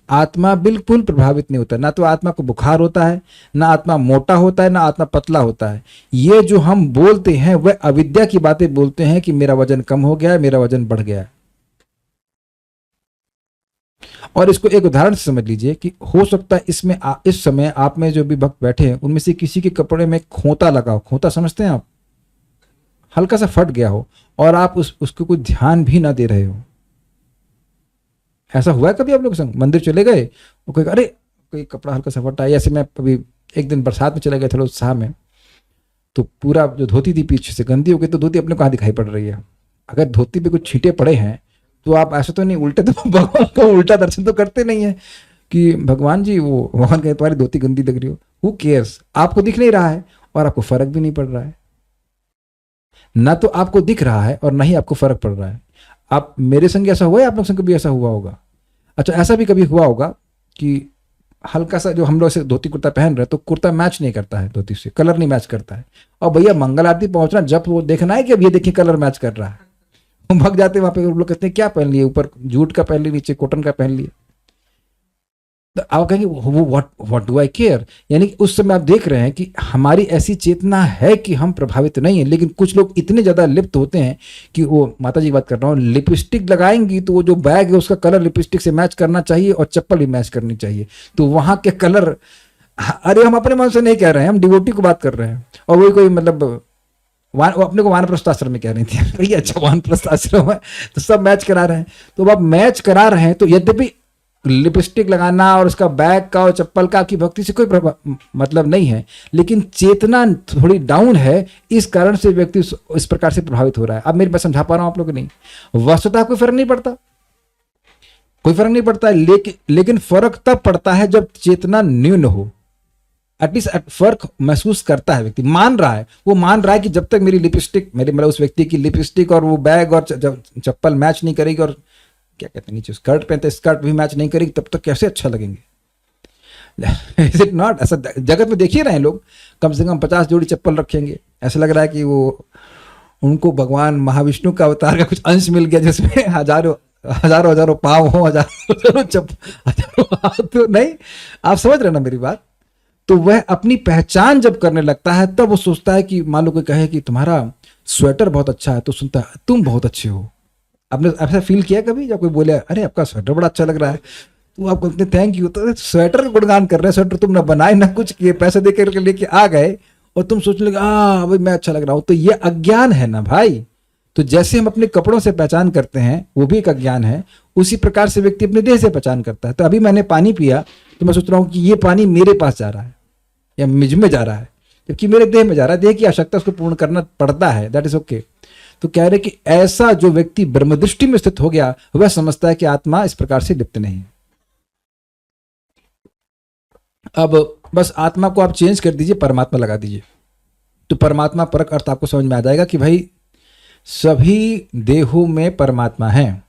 आत्मा बिल्कुल प्रभावित नहीं होता। ना तो आत्मा को बुखार होता है, ना आत्मा मोटा होता है, ना आत्मा पतला होता है। ये जो हम बोलते हैं वह अविद्या की बातें बोलते हैं कि मेरा वजन कम हो गया है, मेरा वजन बढ़ गया है। और इसको एक उदाहरण से समझ लीजिए कि हो सकता है इसमें इस समय आप में जो भी भक्त बैठे हैं उनमें से किसी के कपड़े में खोता लगा हो, खोता समझते हैं आप, हल्का सा फट गया हो, और आप उसको कोई ध्यान भी ना दे रहे हो। ऐसा हुआ है कभी आप लोग संग? मंदिर चले गए, वो कोई अरे कोई कपड़ा हल्का सा फटा है। ऐसे मैं अभी एक दिन बरसात में चले गए थोड़ा उत्साह में, तो पूरा जो धोती थी पीछे से गंदी हो गई, तो धोती अपने को कहाँ दिखाई पड़ रही है। अगर धोती पे कुछ छींटे पड़े हैं तो आप ऐसा तो नहीं उल्टे तो भगवान का उल्टा दर्शन तो करते नहीं है कि भगवान जी वो भगवान कहे तुम्हारी धोती गंदी लग रही हो, हु केयर्स, आपको दिख नहीं रहा है और आपको फर्क भी नहीं पड़ रहा है। ना तो आपको दिख रहा है और ना ही आपको फर्क पड़ रहा है। आप मेरे संग ऐसा हुआ है, आप लोग संग कभी ऐसा हुआ होगा? अच्छा, ऐसा भी कभी हुआ होगा कि हल्का सा जो हम लोग ऐसे धोती कुर्ता पहन रहे हैं तो कुर्ता मैच नहीं करता है धोती से, कलर नहीं मैच करता है, और भैया मंगल आरती पहुंचना जब वो देखना है कि अब ये देखिए कलर मैच कर रहा है, हम भाग जाते हैं वहां पे। लोग कहते हैं क्या पहन लिए, ऊपर जूट का पहन लिए, नीचे कॉटन का पहन लिए। तो आप कहेंगे वो व्हाट डू आई केयर, यानी कि उस समय आप देख रहे हैं कि हमारी ऐसी चेतना है कि हम प्रभावित नहीं है, लेकिन कुछ लोग इतने ज्यादा लिप्त होते हैं कि वो, माता जी की बात कर रहा हूँ, लिपस्टिक लगाएंगी तो वो जो बैग है उसका कलर लिपस्टिक से मैच करना चाहिए और चप्पल भी मैच करनी चाहिए, तो वहां के कलर, अरे हम अपने मन से नहीं कह रहे हैं, हम डिवोटी को बात कर रहे हैं। और वही कोई मतलब वो अपने को वानप्रस्थ आश्रम में कह रही थी भैया, अच्छा वानप्रस्थ आश्रम है तो सब मैच करा रहे हैं। तो अब मैच करा रहे हैं तो यद्यपि लिपस्टिक लगाना और उसका बैग का और चप्पल का आपकी भक्ति से कोई मतलब नहीं है, लेकिन चेतना थोड़ी डाउन है, इस कारण से व्यक्ति इस प्रकार से प्रभावित हो रहा है। अब मेरी बात समझा पा रहा हूं आप लोग नहीं? वस्तुतः कोई फर्क नहीं पड़ता, कोई फर्क नहीं पड़ता है, लेकिन फर्क तब पड़ता है जब चेतना न्यून हो। एटलीस्ट फर्क महसूस करता है व्यक्ति, मान रहा है, वो मान रहा है कि जब तक मेरी लिपस्टिक, मेरे मतलब उस व्यक्ति की लिपस्टिक और वो बैग और चप्पल मैच नहीं करेगी, और क्या कहते हैं नीचे स्कर्ट पहनते स्कर्ट भी मैच नहीं करेगी, तब तक कैसे अच्छा लगेंगे? Is it not? ऐसा जगत में देखिए रहे हैं लोग, कम से कम 50 जोड़ी चप्पल रखेंगे, ऐसा लग रहा है कि वो उनको भगवान महाविष्णु का अवतार का कुछ अंश मिल गया, जिसमें हजारों पाँव हो, हजारों हाथ। नहीं, आप समझ रहे ना मेरी बात? तो वह अपनी पहचान जब करने लगता है तब वो सोचता है कि मान लो कोई कहे कि तुम्हारा स्वेटर बहुत अच्छा है, तो सुनता है तुम बहुत अच्छे हो। आपने ऐसा फील किया कभी जब कोई बोले अरे आपका स्वेटर बड़ा अच्छा लग रहा है, तो आप कहते थैंक यू, तो स्वेटर का गुणगान कर रहे हैं, स्वेटर तुम ना बनाए ना कुछ किए, पैसे दे करके लेके आ गए और तुम सोचने लगे हाँ भाई मैं अच्छा लग रहा हूं, तो ये अज्ञान है ना भाई। तो जैसे हम अपने कपड़ों से पहचान करते हैं वो भी एक अज्ञान है, उसी प्रकार से व्यक्ति अपने देह से पहचान करता है। तो अभी मैंने पानी पिया तो मैं सोच रहा हूँ कि ये पानी मेरे पास जा रहा है या मुझ में जा रहा है, जबकि मेरे देह में जा रहा है। देह की आवश्यकता उसको पूर्ण करना पड़ता है, दैट इज ओके। तो कह रहे कि ऐसा जो व्यक्ति ब्रह्मदृष्टि में स्थित हो गया वह समझता है कि आत्मा इस प्रकार से लिप्त नहीं है। अब बस आत्मा को आप चेंज कर दीजिए, परमात्मा लगा दीजिए, तो परमात्मा परक अर्थ आपको समझ में आ जाएगा कि भाई सभी देहों में परमात्मा है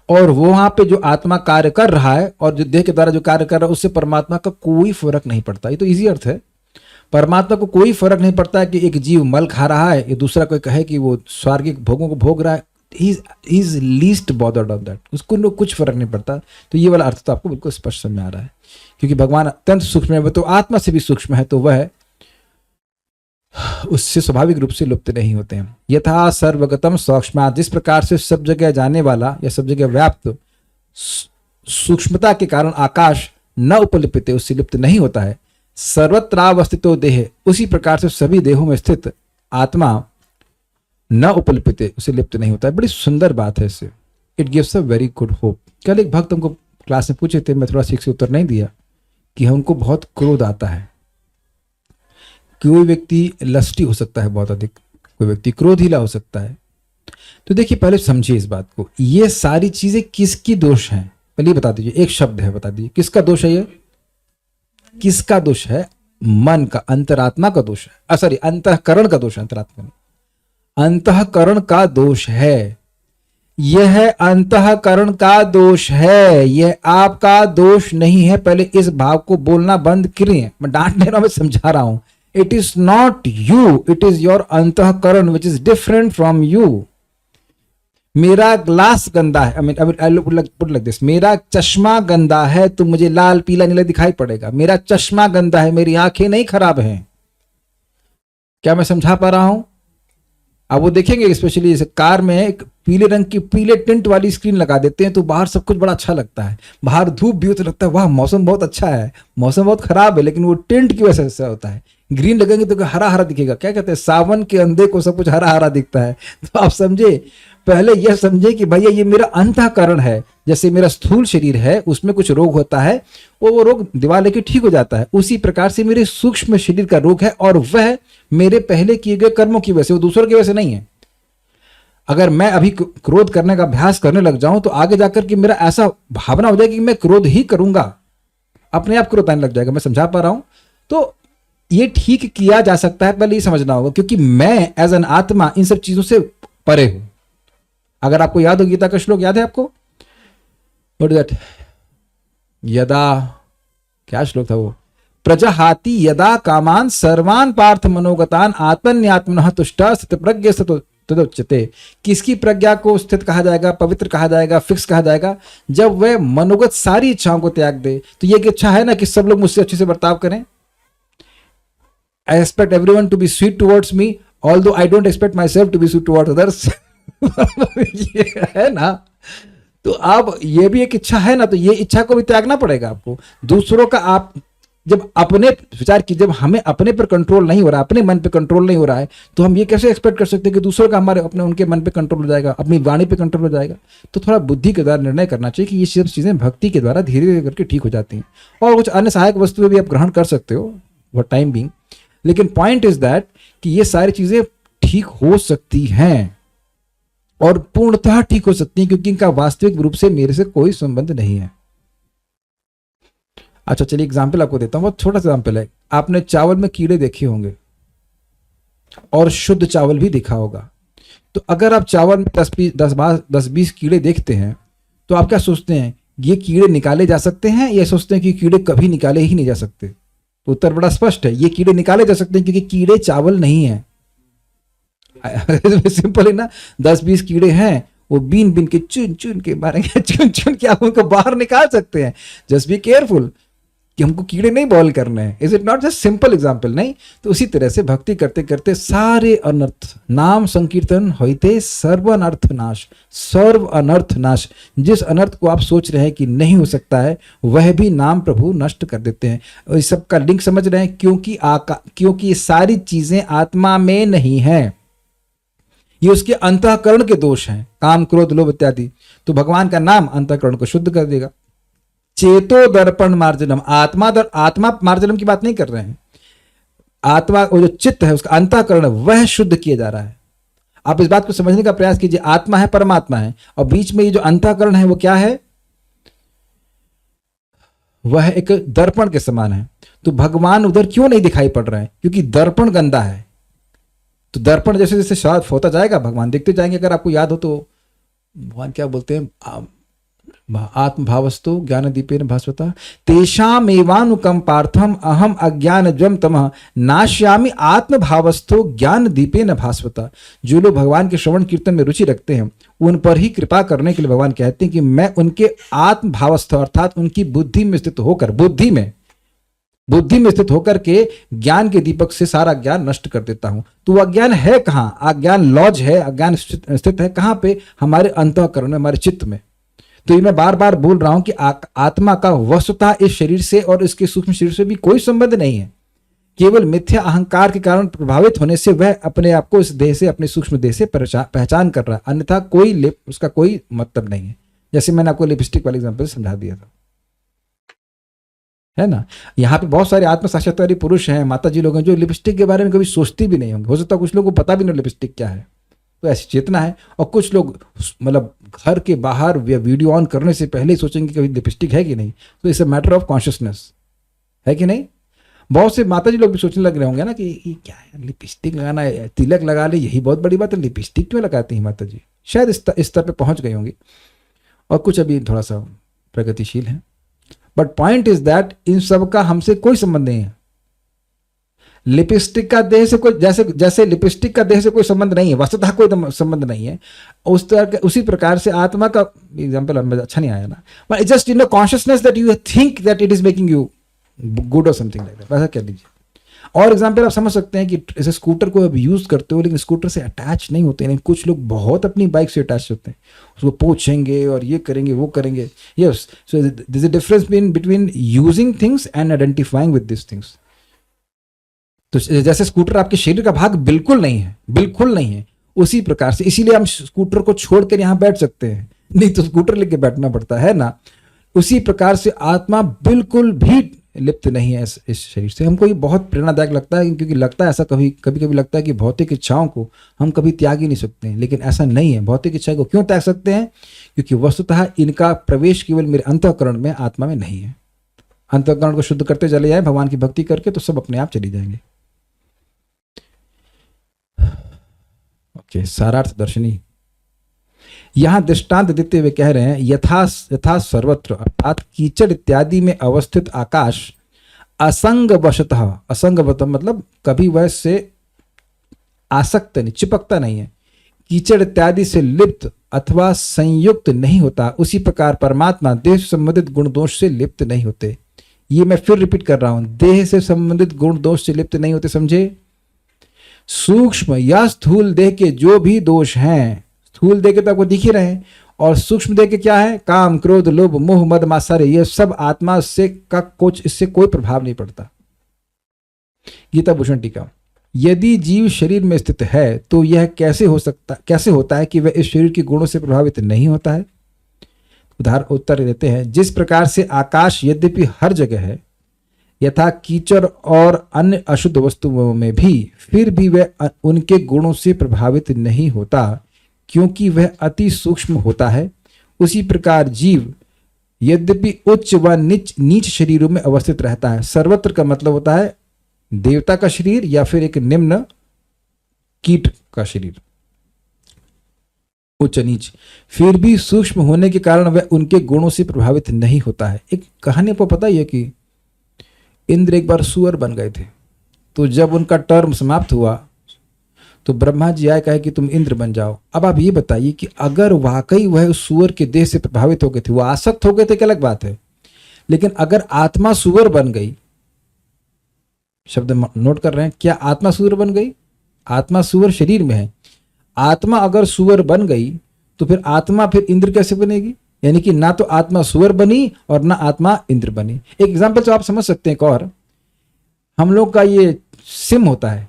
और वो वहां पे जो आत्मा कार्य कर रहा है और जो देह के द्वारा जो कार्य कर रहा है उससे परमात्मा का कोई फर्क नहीं पड़ता। ये तो इजी अर्थ है। परमात्मा को कोई फर्क नहीं पड़ता है कि एक जीव मल खा रहा है, ये दूसरा कोई कहे कि वो स्वर्गिक भोगों को भोग रहा है, he is least bothered of that, उसको कुछ फर्क नहीं पड़ता। तो ये वाला अर्थ तो आपको बिल्कुल स्पष्ट समझ में आ रहा है, क्योंकि भगवान अत्यंत सूक्ष्म है, तो आत्मा से भी सूक्ष्म है, तो वह उससे स्वाभाविक रूप से लुप्त नहीं होते हैं। यथा सर्वगतम सूक्ष्म, जिस प्रकार से सब जगह जाने वाला या सब जगह व्याप्त सूक्ष्मता के कारण आकाश न उपलिप्यते, उससे लिप्त नहीं होता है। सर्वत्रावस्थितो देह, उसी प्रकार से सभी देहों में स्थित आत्मा न उपलिप्यते, उसे लिप्त नहीं होता है। बड़ी सुंदर बात है इससे, it gives a very good hope. कल एक भक्त हमको क्लास में पूछे थे, मैं थोड़ा ठीक से उत्तर नहीं दिया, कि हमको बहुत क्रोध आता है। कोई व्यक्ति लस्टी हो सकता है बहुत अधिक, कोई व्यक्ति क्रोधीला हो सकता है। तो देखिए पहले समझिए इस बात को, ये सारी चीजें किसकी दोष हैं पहले बता दीजिए। एक शब्द है, बता दीजिए किसका दोष है ये? किसका दोष है? मन का, अंतरात्मा का दोष है। सॉरी, अंतःकरण का दोष है, अंतरात्मा नहीं, अंतःकरण का दोष है। यह अंतःकरण का दोष है, यह आपका दोष नहीं है। पहले इस भाव को बोलना बंद करिए, मैं डांट नहीं रहा, मैं समझा रहा हूं। It is not you, it is your अंतःकरण which is different from you. मेरा ग्लास गंदा है, I'll put like this, मेरा चश्मा गंदा है तो मुझे लाल पीला नीला दिखाई पड़ेगा। मेरा चश्मा गंदा है, मेरी आंखें नहीं खराब हैं। क्या मैं समझा पा रहा हूं? अब वो देखेंगे स्पेशली जैसे कार में एक पीले रंग की पीले टिंट वाली स्क्रीन लगा देते हैं तो बाहर सब कुछ बड़ा अच्छा लगता है। बाहर धूप भी हो तो लगता है वाह मौसम बहुत अच्छा है, मौसम बहुत खराब है, लेकिन वो टिंट की वजह से ऐसा होता है। ग्रीन लगेंगे तो हरा हरा दिखेगा, क्या कहते हैं सावन के अंधे को सब कुछ हरा हरा दिखता है। तो आप समझे, पहले यह समझे कि भैया ये मेरा अंतःकरण है। जैसे मेरा स्थूल शरीर है उसमें कुछ रोग होता है, वो रोग दवा लेके ठीक हो जाता है, उसी प्रकार से मेरे सूक्ष्म शरीर का रोग है और वह मेरे पहले किए गए कर्मों की वजह से, वो दूसरों की वजह से नहीं है। अगर मैं अभी क्रोध करने का अभ्यास करने लग जाऊं तो आगे जाकर के मेरा ऐसा भावना हो जाएगी कि मैं क्रोध ही करूंगा, अपने आप क्रोध आने लग जाएगा। मैं समझा पा रहा हूं? तो ये ठीक किया जा सकता है, पहले ये समझना होगा, क्योंकि मैं एज एन आत्मा इन सब चीजों से परे हूं। अगर आपको याद हो, गीता का श्लोक याद है आपको? What is that? यदा, क्या श्लोक था वो? प्रजहाति यदा कामान सर्वान पार्थ मनोगतान आत्मन्यात्मनः तुष्टा स्थितप्रज्ञ तदुच्यते। किसकी प्रज्ञा को स्थित कहा जाएगा, पवित्र कहा जाएगा, फिक्स कहा जाएगा? जब वह मनोगत सारी इच्छाओं को त्याग दे। तो ये इच्छा है ना कि सब लोग मुझसे अच्छे से बर्ताव करें। I expect everyone to be sweet towards me, although I don't expect myself to be sweet towards others. ये है ना? तो अब ये भी एक इच्छा है ना, तो ये इच्छा को भी त्यागना पड़ेगा आपको। दूसरों का आप जब अपने विचार की, जब हमें अपने पर कंट्रोल नहीं हो रहा, अपने मन पे कंट्रोल नहीं हो रहा है, तो हम ये कैसे एक्सपेक्ट कर सकते हैं कि दूसरों का हमारे अपने उनके मन पे कंट्रोल हो जाएगा, अपनी वाणी पे कंट्रोल हो जाएगा? तो थोड़ा बुद्धि के द्वारा निर्णय करना चाहिए कि ये सब चीजें भक्ति के द्वारा धीरे धीरे करके ठीक हो जाती हैं। और कुछ अन्य सहायक वस्तुएं भी आप ग्रहण कर सकते हो वो टाइम बीइंग, लेकिन पॉइंट इज दैट कि ये सारी चीजें ठीक हो सकती हैं और पूर्णतः ठीक हो सकती हैं, क्योंकि इनका वास्तविक रूप से मेरे से कोई संबंध नहीं है। अच्छा चलिए एग्जाम्पल आपको देता हूं, बहुत छोटा सा एग्जाम्पल है। आपने चावल में कीड़े देखे होंगे और शुद्ध चावल भी देखा होगा। तो अगर आप चावल में 10-20 कीड़े देखते हैं तो आप क्या सोचते हैं, ये कीड़े निकाले जा सकते हैं, या सोचते हैं कि कीड़े कभी निकाले ही नहीं जा सकते? उत्तर बड़ा स्पष्ट है, ये कीड़े निकाले जा सकते हैं, क्योंकि कीड़े चावल नहीं है। सिंपल है ना। 10-20 कीड़े हैं, वो बीन बीन के चुन चुन के मारेंगे, चुन चुन के आप उनको बाहर निकाल सकते हैं। जस्ट बी केयरफुल कि हमको कीड़े नहीं बॉयल करने हैं। Is it not just simple example? नहीं। तो उसी तरह से भक्ति करते करते सारे अनर्थ, नाम संकीर्तन होते सर्व अनर्थ नाश, सर्व अनर्थ नाश। जिस अनर्थ को आप सोच रहे हैं कि नहीं हो सकता है, वह भी नाम प्रभु नष्ट कर देते हैं। और इस सब का लिंक समझ रहे हैं? क्योंकि ये सारी चीजें आत्मा में नहीं है, ये उसके अंतःकरण के दोष हैं, काम क्रोध लोभ इत्यादि। तो भगवान का नाम अंतःकरण को शुद्ध कर देगा। चेतो दर्पण मार्जनम, आत्मा मार्जनम की बात नहीं कर रहे हैं। आत्मा, वो जो चित्त है, उसका अंतःकरण वह शुद्ध किया जा रहा है। आप इस बात को समझने का प्रयास कीजिए। आत्मा है, परमात्मा है, और बीच में ये जो अंतःकरण है वो क्या है? वह एक दर्पण के समान है। तो भगवान उधर क्यों नहीं दिखाई पड़ रहे हैं? क्योंकि दर्पण गंदा है। तो दर्पण जैसे जैसे साफ होता जाएगा, भगवान देखते जाएंगे। अगर आपको याद हो तो भगवान क्या बोलते हैं, आत्मभावस्तु ज्ञान दीपेन भास्वता तेषाम एवानुकम पार्थम अहम अज्ञानज्वम तमः नाश्यामि आत्मभावस्थो ज्ञान दीपेन भास्वता। जो लोग भगवान के श्रवण कीर्तन में रुचि रखते हैं, उन पर ही कृपा करने के लिए भगवान कहते हैं कि मैं उनके आत्मभावस्थ अर्थात उनकी बुद्धि में स्थित होकर, बुद्धि में स्थित होकर के ज्ञान के दीपक से सारा ज्ञान नष्ट कर देता हूं। तो वो अज्ञान है कहां? अज्ञान लॉज है, अज्ञान स्थित है कहां पे? हमारे अंतःकरण में, हमारे चित्त में। तो ये मैं बार बार बोल रहा हूं कि आत्मा का वस्तुतः इस शरीर से और इसके सूक्ष्म शरीर से भी कोई संबंध नहीं है। केवल मिथ्या अहंकार के कारण प्रभावित होने से वह अपने आप को इस देह से, अपने सूक्ष्म देह से पहचान कर रहा है, अन्यथा उसका कोई मतलब नहीं है। जैसे मैंने आपको लिपस्टिक वाले एग्जाम्पल समझा दिया था, है ना। यहाँ पे बहुत सारे आत्म साक्षात्कारी पुरुष हैं, माता जी लोग हैं, जो लिपस्टिक के बारे में कभी सोचती भी नहीं होंगे। हो सकता है कुछ लोगों को पता भी नहीं लिपस्टिक क्या है, तो ऐसी चेतना है। और कुछ लोग मतलब घर के बाहर वीडियो ऑन करने से पहले ही सोचेंगे कभी लिपस्टिक है कि नहीं। तो it's a matter of consciousness, है कि नहीं। बहुत से माता जी लोग भी सोचने लग रहे होंगे ना कि ये क्या है, लिपस्टिक लगाना है, तिलक लगा ले, यही बहुत बड़ी बात है, लिपस्टिक क्यों लगाती हैं माता जी। शायद इस स्तर पे पहुंच गई होंगी, और कुछ अभी थोड़ा सा प्रगतिशील है। But point is that in सब का हमसे कोई संबंध नहीं है। लिपस्टिक का देह से कोई, जैसे लिपस्टिक का देह से कोई संबंध नहीं है, वस्तुतः कोई संबंध नहीं है, उस तरह उसी प्रकार से आत्मा का एग्जाम्पल अच्छा नहीं आया ना, but it's just in the consciousness that you think that it is making you good और समथिंग लाइक दैट, वैसा कह लीजिए। और एग्जाम्पल आप समझ सकते हैं कि जैसे स्कूटर को अब यूज करते हो, लेकिन स्कूटर से अटैच नहीं होते हैं। कुछ लोग बहुत अपनी बाइक से अटैच होते हैं, उसको पोछेंगे और ये करेंगे वो करेंगे। Yes, so this is difference between using things and identifying with this things. तो जैसे स्कूटर आपके शरीर का भाग बिल्कुल नहीं है, बिल्कुल नहीं है, उसी प्रकार से इसीलिए हम स्कूटर को छोड़कर यहाँ बैठ सकते हैं, नहीं तो स्कूटर लेके बैठना पड़ता है ना। उसी प्रकार से आत्मा बिल्कुल भी लिप्त नहीं है इस शरीर से। हमको ये बहुत प्रेरणादायक लगता है, क्योंकि लगता है ऐसा, कभी कभी लगता है कि भौतिक इच्छाओं को हम कभी त्याग ही नहीं सकते हैं, लेकिन ऐसा नहीं है। भौतिक इच्छा को क्यों त्याग सकते हैं? क्योंकि वस्तुतः इनका प्रवेश केवल मेरे अंतःकरण में, आत्मा में नहीं है। अंतःकरण को शुद्ध करते चले जाए भगवान की भक्ति करके, तो सब अपने आप चली जाएंगे। ओके, सारार्थ दर्शनी यहां दृष्टांत देते हुए कह रहे हैं, यथा सर्वत्र, अर्थात कीचड़ इत्यादि में अवस्थित आकाश असंग वशतः, असंग वशतः मतलब कभी वह से आसक्त नहीं, चिपकता नहीं है, कीचड़ इत्यादि से लिप्त अथवा संयुक्त नहीं होता, उसी प्रकार परमात्मा देह से संबंधित गुण दोष से लिप्त नहीं होते। ये मैं फिर रिपीट कर रहा हूं, देह से संबंधित गुण दोष से लिप्त नहीं होते, समझे? सूक्ष्म या स्थूल देह के जो भी दोष हैं, स्थूल देह के तो आपको दिख ही रहे हैं, और सूक्ष्म देह के क्या है? काम, क्रोध, लोभ, मोह, मद, मात्सर्य, ये सब आत्मा से का कुछ, इससे कोई प्रभाव नहीं पड़ता। गीता भूषण टीका, यदि जीव शरीर में स्थित है तो यह कैसे होता है कि वह इस शरीर के गुणों से प्रभावित नहीं होता है? उत्तर देते हैं, जिस प्रकार से आकाश यद्यपि हर जगह है, यथा कीचड़ और अन्य अशुद्ध वस्तुओं में भी, फिर भी वह उनके गुणों से प्रभावित नहीं होता, क्योंकि वह अति सूक्ष्म होता है। उसी प्रकार जीव यद्यपि उच्च व नीच शरीरों में अवस्थित रहता है, सर्वत्र का मतलब होता है देवता का शरीर या फिर एक निम्न कीट का शरीर, उच्च नीच, फिर भी सूक्ष्म होने के कारण वह उनके गुणों से प्रभावित नहीं होता है। एक कहानी आपको पता ही है कि इंद्र एक बार सुअर बन गए थे, तो जब उनका टर्म समाप्त हुआ तो ब्रह्मा जी आए, कहे कि तुम इंद्र बन जाओ। अब आप ये बताइए कि अगर वाकई वह उस सुअर के देह से प्रभावित हो गए थे, वो आसक्त हो गए थे, क्या अलग बात है, लेकिन अगर आत्मा सुअर बन गई, शब्द नोट कर रहे हैं, क्या आत्मा सुअर बन गई? आत्मा सुअर शरीर में है, आत्मा अगर सुअर बन गई तो फिर आत्मा फिर इंद्र कैसे बनेगी? यानी कि ना तो आत्मा सुअर बनी और ना आत्मा इंद्र बनी। एक एग्जाम्पल तो आप समझ सकते हैं, एक और, हम लोग का ये सिम होता है,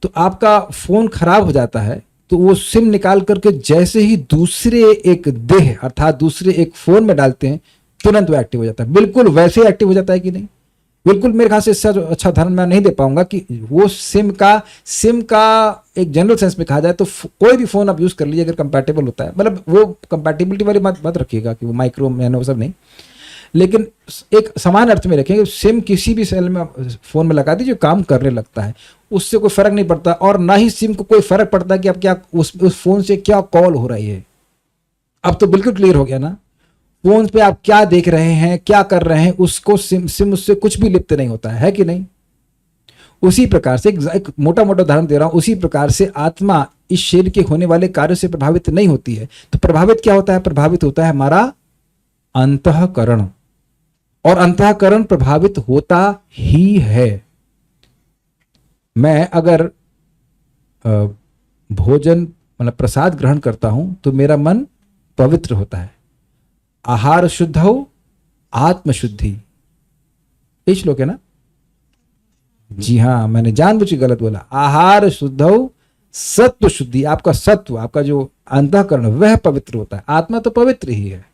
तो आपका फोन खराब हो जाता है, तो वो सिम निकाल करके जैसे ही दूसरे एक देह अर्थात दूसरे एक फोन में डालते हैं, तुरंत वो एक्टिव हो जाता है। बिल्कुल वैसे ही एक्टिव हो जाता है कि नहीं? बिल्कुल मेरे ख्याल से इससे अच्छा उदाहरण मैं नहीं दे पाऊंगा कि वो सिम का एक जनरल सेंस में कहा जाए तो कोई भी फोन आप यूज कर लीजिए, अगर कंपैटिबल होता है, मतलब वो कंपैटिबिलिटी वाली बात मत रखिएगा कि वो माइक्रो नैनो सब नहीं, लेकिन एक समान अर्थ में रखेंगे, सिम किसी भी सेल में फोन में लगा दीजिए, काम करने लगता है, उससे कोई फर्क नहीं पड़ता, और ना ही सिम को कोई फर्क पड़ता कि अब क्या उस फोन से क्या कॉल हो रही है। अब तो बिल्कुल क्लियर हो गया ना, फोन पे आप क्या देख रहे हैं, क्या कर रहे हैं, उसको सिम उससे कुछ भी लिप्त नहीं होता है कि नहीं? उसी प्रकार से एक मोटा उदाहरण दे रहा हूं, उसी प्रकार से आत्मा इस शरीर के होने वाले कार्यों से प्रभावित नहीं होती है। तो प्रभावित क्या होता है? प्रभावित होता है हमारा अंतःकरण, और अंतःकरण प्रभावित होता ही है। मैं अगर भोजन मतलब प्रसाद ग्रहण करता हूं तो मेरा मन पवित्र होता है। आहार शुद्धौ आत्मशुद्धि, ये श्लोक है ना? जी हाँ, मैंने जानबूझ के गलत बोला। आहार शुद्धौ सत्व शुद्धि, आपका सत्व, आपका जो अंतःकरण वह पवित्र होता है, आत्मा तो पवित्र ही है।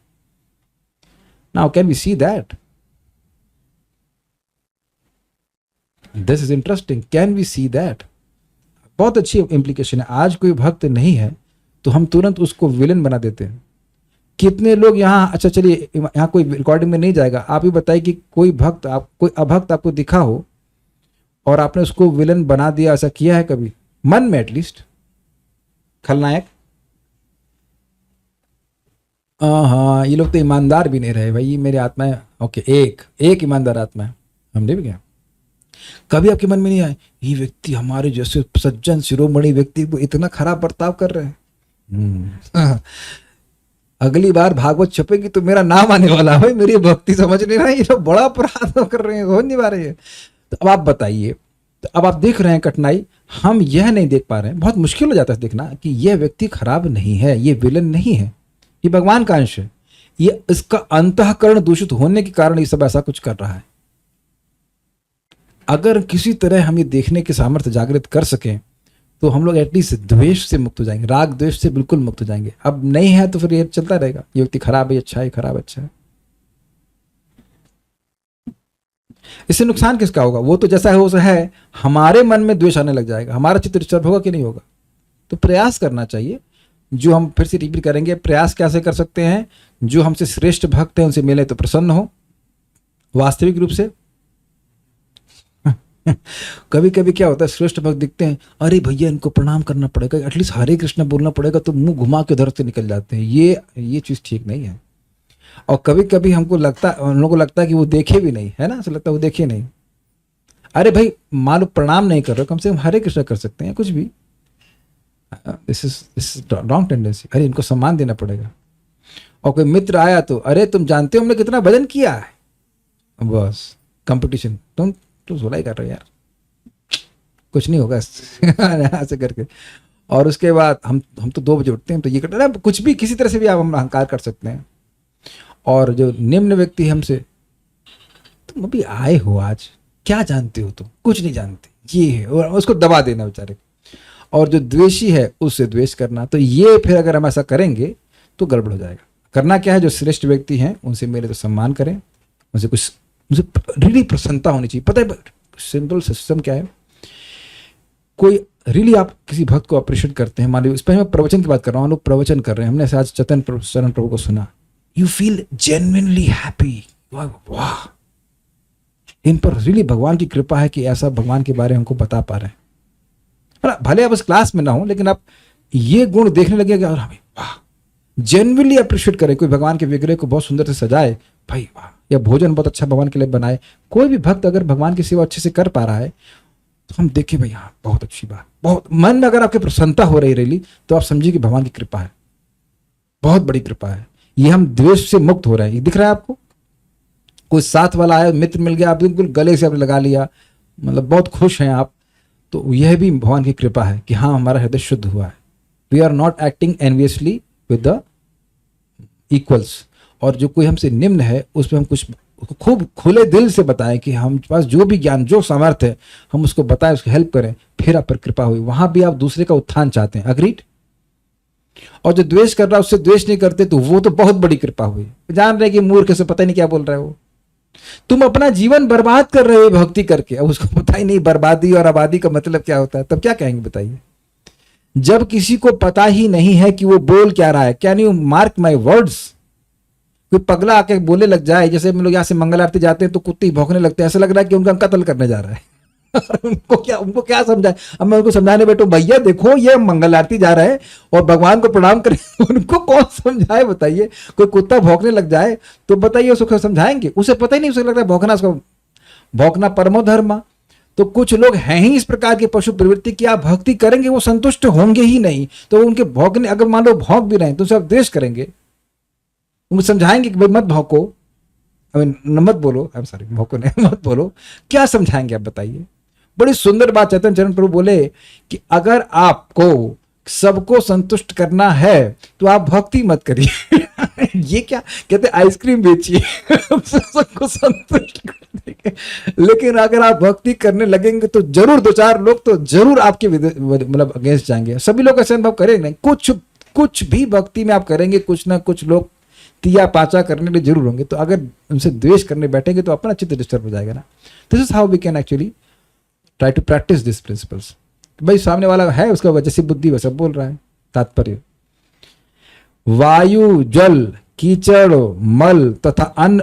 Now can we see that? This is interesting, can we see that? बहुत अच्छी इंप्लीकेशन है। आज कोई भक्त नहीं है तो हम तुरंत उसको विलन बना देते हैं। कितने लोग यहाँ, अच्छा चलिए यहाँ कोई रिकॉर्डिंग में नहीं जाएगा, आप ही बताइए कि कोई भक्त, आप कोई अभक्त आपको दिखा हो और आपने उसको विलन बना दिया, ऐसा किया है कभी? मन में एटलीस्ट, खलनायक। हाँ, ये लोग तो ईमानदार भी नहीं रहे भाई, मेरी आत्मा है। ओके, एक ईमानदार आत्मा है, हमने भी क्या कभी आपके मन में नहीं आया ये व्यक्ति हमारे जैसे सज्जन शिरोमणि व्यक्ति को इतना खराब बर्ताव कर रहे हैं? अगली बार भागवत छपेगी तो मेरा नाम आने वाला है, मेरी भक्ति समझ नहीं रहा, ये लोग बड़ा अपराध कर रहे हैं, हो नहीं पा रहे हैं। तो अब आप बताइए, तो अब आप देख रहे हैं कठिनाई, हम यह नहीं देख पा रहे हैं, बहुत मुश्किल हो जाता है देखना कि यह व्यक्ति खराब नहीं है, ये विलन नहीं है, ये भगवान का अंश है, ये इसका अंतःकरण दूषित होने के कारण ये सब ऐसा कुछ कर रहा है। अगर किसी तरह हम ये देखने के सामर्थ्य जागृत कर सकें तो हम लोग एटलीस्ट द्वेष से मुक्त हो जाएंगे, राग द्वेष से बिल्कुल मुक्त हो जाएंगे। अब नहीं है तो फिर ये चलता रहेगा, ये व्यक्ति खराब है, अच्छा है, खराब अच्छा है। इससे नुकसान किसका होगा? वो तो जैसा है वैसा है, हमारे मन में द्वेष आने लग जाएगा, हमारा चित्त डिस्टर्ब होगा कि नहीं होगा? तो प्रयास करना चाहिए, जो हम फिर से रिपीट करेंगे, प्रयास कैसे कर सकते हैं? जो हमसे श्रेष्ठ भक्त हैं उनसे मिले तो प्रसन्न हो वास्तविक रूप से। कभी कभी क्या होता है, श्रेष्ठ भक्त दिखते हैं, अरे भैया इनको प्रणाम करना पड़ेगा, एटलीस्ट हरे कृष्ण बोलना पड़ेगा, तो मुंह घुमा के उधर से निकल जाते हैं। ये चीज़ ठीक नहीं है। और कभी कभी हमको लगता, उन लोगों को लगता है कि वो देखे भी नहीं, है ना, ऐसा लगता है वो देखे नहीं। अरे भाई मान लो प्रणाम नहीं कर रहे, कम से कम हरे कृष्ण कर सकते हैं, कुछ भी। This is wrong tendency. अरे इनको सम्मान देना पड़ेगा। और कोई मित्र आया तो, अरे तुम जानते हो हमने कितना भजन किया है, बस कंपटीशन, तुम तो झोला ही कर रहे हो यार, कुछ नहीं होगा ऐसे करके। और उसके बाद हम तो 2 बजे उठते हैं, तो ये करते हैं, कुछ भी किसी तरह से भी आप हम अहंकार कर सकते हैं। और जो निम्न व्यक्ति हमसे, तुम अभी आए हो आज, क्या जानते हो तुम? कुछ नहीं जानते, ये है, और उसको दबा देना बेचारे। और जो द्वेषी है उससे द्वेष करना, तो ये फिर अगर हम ऐसा करेंगे तो गड़बड़ हो जाएगा। करना क्या है, जो श्रेष्ठ व्यक्ति हैं उनसे मेरे तो सम्मान करें, उनसे रियली प्रसन्नता होनी चाहिए। पता है सिंपल सिस्टम क्या है, कोई रियली आप किसी भक्त को अप्रिशिएट करते हैं, मान लीजिए इस पर मैं प्रवचन की बात कर रहा हूँ, हम लोग प्रवचन कर रहे हैं, हमने आज चरण प्रभु को सुना, यू फील जेन्युइनली हैप्पी, वाह इन पर रियली भगवान की कृपा है कि ऐसा भगवान के बारे में हमको बता पा रहे हैं। भले आप उस क्लास में ना हो, लेकिन आप ये गुण देखने लगे और हमें वाह, जेन्युइनली अप्रिशिएट करें। कोई भगवान के विग्रह को बहुत सुंदर से सजाए, भाई वाह, या भोजन बहुत अच्छा भगवान के लिए बनाए। कोई भी भक्त अगर भगवान की सेवा अच्छे से कर पा रहा है तो हम देखें भाई हाँ बहुत अच्छी बात, बहुत मन में अगर आपकी प्रसन्नता हो रही रही, तो आप समझिए कि भगवान की कृपा है, बहुत बड़ी कृपा है। ये हम द्वेष से मुक्त हो रहे हैं। ये दिख रहा है आपको, कोई साथ वाला आया, मित्र मिल गया, आप बिल्कुल गले से आपने लगा लिया, मतलब बहुत खुश हैं आप, तो यह भी भगवान की कृपा है कि हाँ हमारा हृदय शुद्ध हुआ है। We are not acting enviously with the equals. और जो कोई हमसे निम्न है उसमें हम कुछ खूब खुले दिल से बताएं कि हम पास जो भी ज्ञान, जो सामर्थ्य है, हम उसको बताएं, उसको हेल्प करें, फिर आप पर कृपा हुई। वहां भी आप दूसरे का उत्थान चाहते हैं, अग्रीड। और जो द्वेष कर रहा है उससे द्वेष नहीं करते, तो वो तो बहुत बड़ी कृपा हुई। जान रहे कि मूर्ख से पता ही नहीं क्या बोल रहा है वो। तुम अपना जीवन बर्बाद कर रहे हो भक्ति करके, अब उसको पता ही नहीं बर्बादी और आबादी का मतलब क्या होता है, तब क्या कहेंगे बताइए? जब किसी को पता ही नहीं है कि वो बोल क्या रहा है, can you mark my words? कोई पगला आके बोले लग जाए, जैसे हम लोग यहाँ से मंगल आरती जाते हैं तो कुत्ते भौंकने लगते हैं, ऐसा लग रहा है कि उनका कत्ल करने जा रहा है। उनको क्या समझाए? अब मैं उनको समझाने बैठू, भैया देखो ये मंगल आरती जा रहा है और भगवान को प्रणाम करें, उनको कौन समझाए बताइए? कोई कुत्ता भौंकने लग जाए तो बताइए उसको समझाएंगे? उसे पता ही नहीं, उसे लग रहा है भौंकना, उसको भौंकना परमो धर्म। तो कुछ लोग हैं ही इस प्रकार के पशु प्रवृत्ति की, आप भक्ति करेंगे वो संतुष्ट होंगे ही नहीं। तो उनके भौंकने, अगर मान लो भौंक भी रहे तो उसे आप द्वेष करेंगे, उनको समझाएंगे कि भाई मत भौंको, मत बोलो, आई एम सॉरी, भौंको नहीं, मत बोलो, क्या समझाएंगे आप बताइए? बड़ी सुंदर बात चैतन्य चरण प्रभु बोले कि अगर आपको सबको संतुष्ट करना है तो आप भक्ति मत करिए। ये क्या कहते, आइसक्रीम बेचिए, सबको संतुष्ट कर देंगे। लेकिन अगर आप भक्ति करने लगेंगे तो जरूर 2-4 लोग तो जरूर आपके मतलब अगेंस्ट जाएंगे। सभी लोग ऐसे अनुभव करेंगे नहीं, कुछ भी भक्ति में आप करेंगे, कुछ ना कुछ लोग तिया पाचा करने के लिए जरूर होंगे। तो अगर उनसे द्वेष करने बैठेंगे तो अपना चित्त डिस्टर्ब हो जाएगा ना। This is how we can actually try to practise this principles. भाई सामने वाला है, उसका वजह से बुद्धि वैसा बोल रहा है। तात्पर्य, वायु, जल, कीचड़, मल तथा अन्न,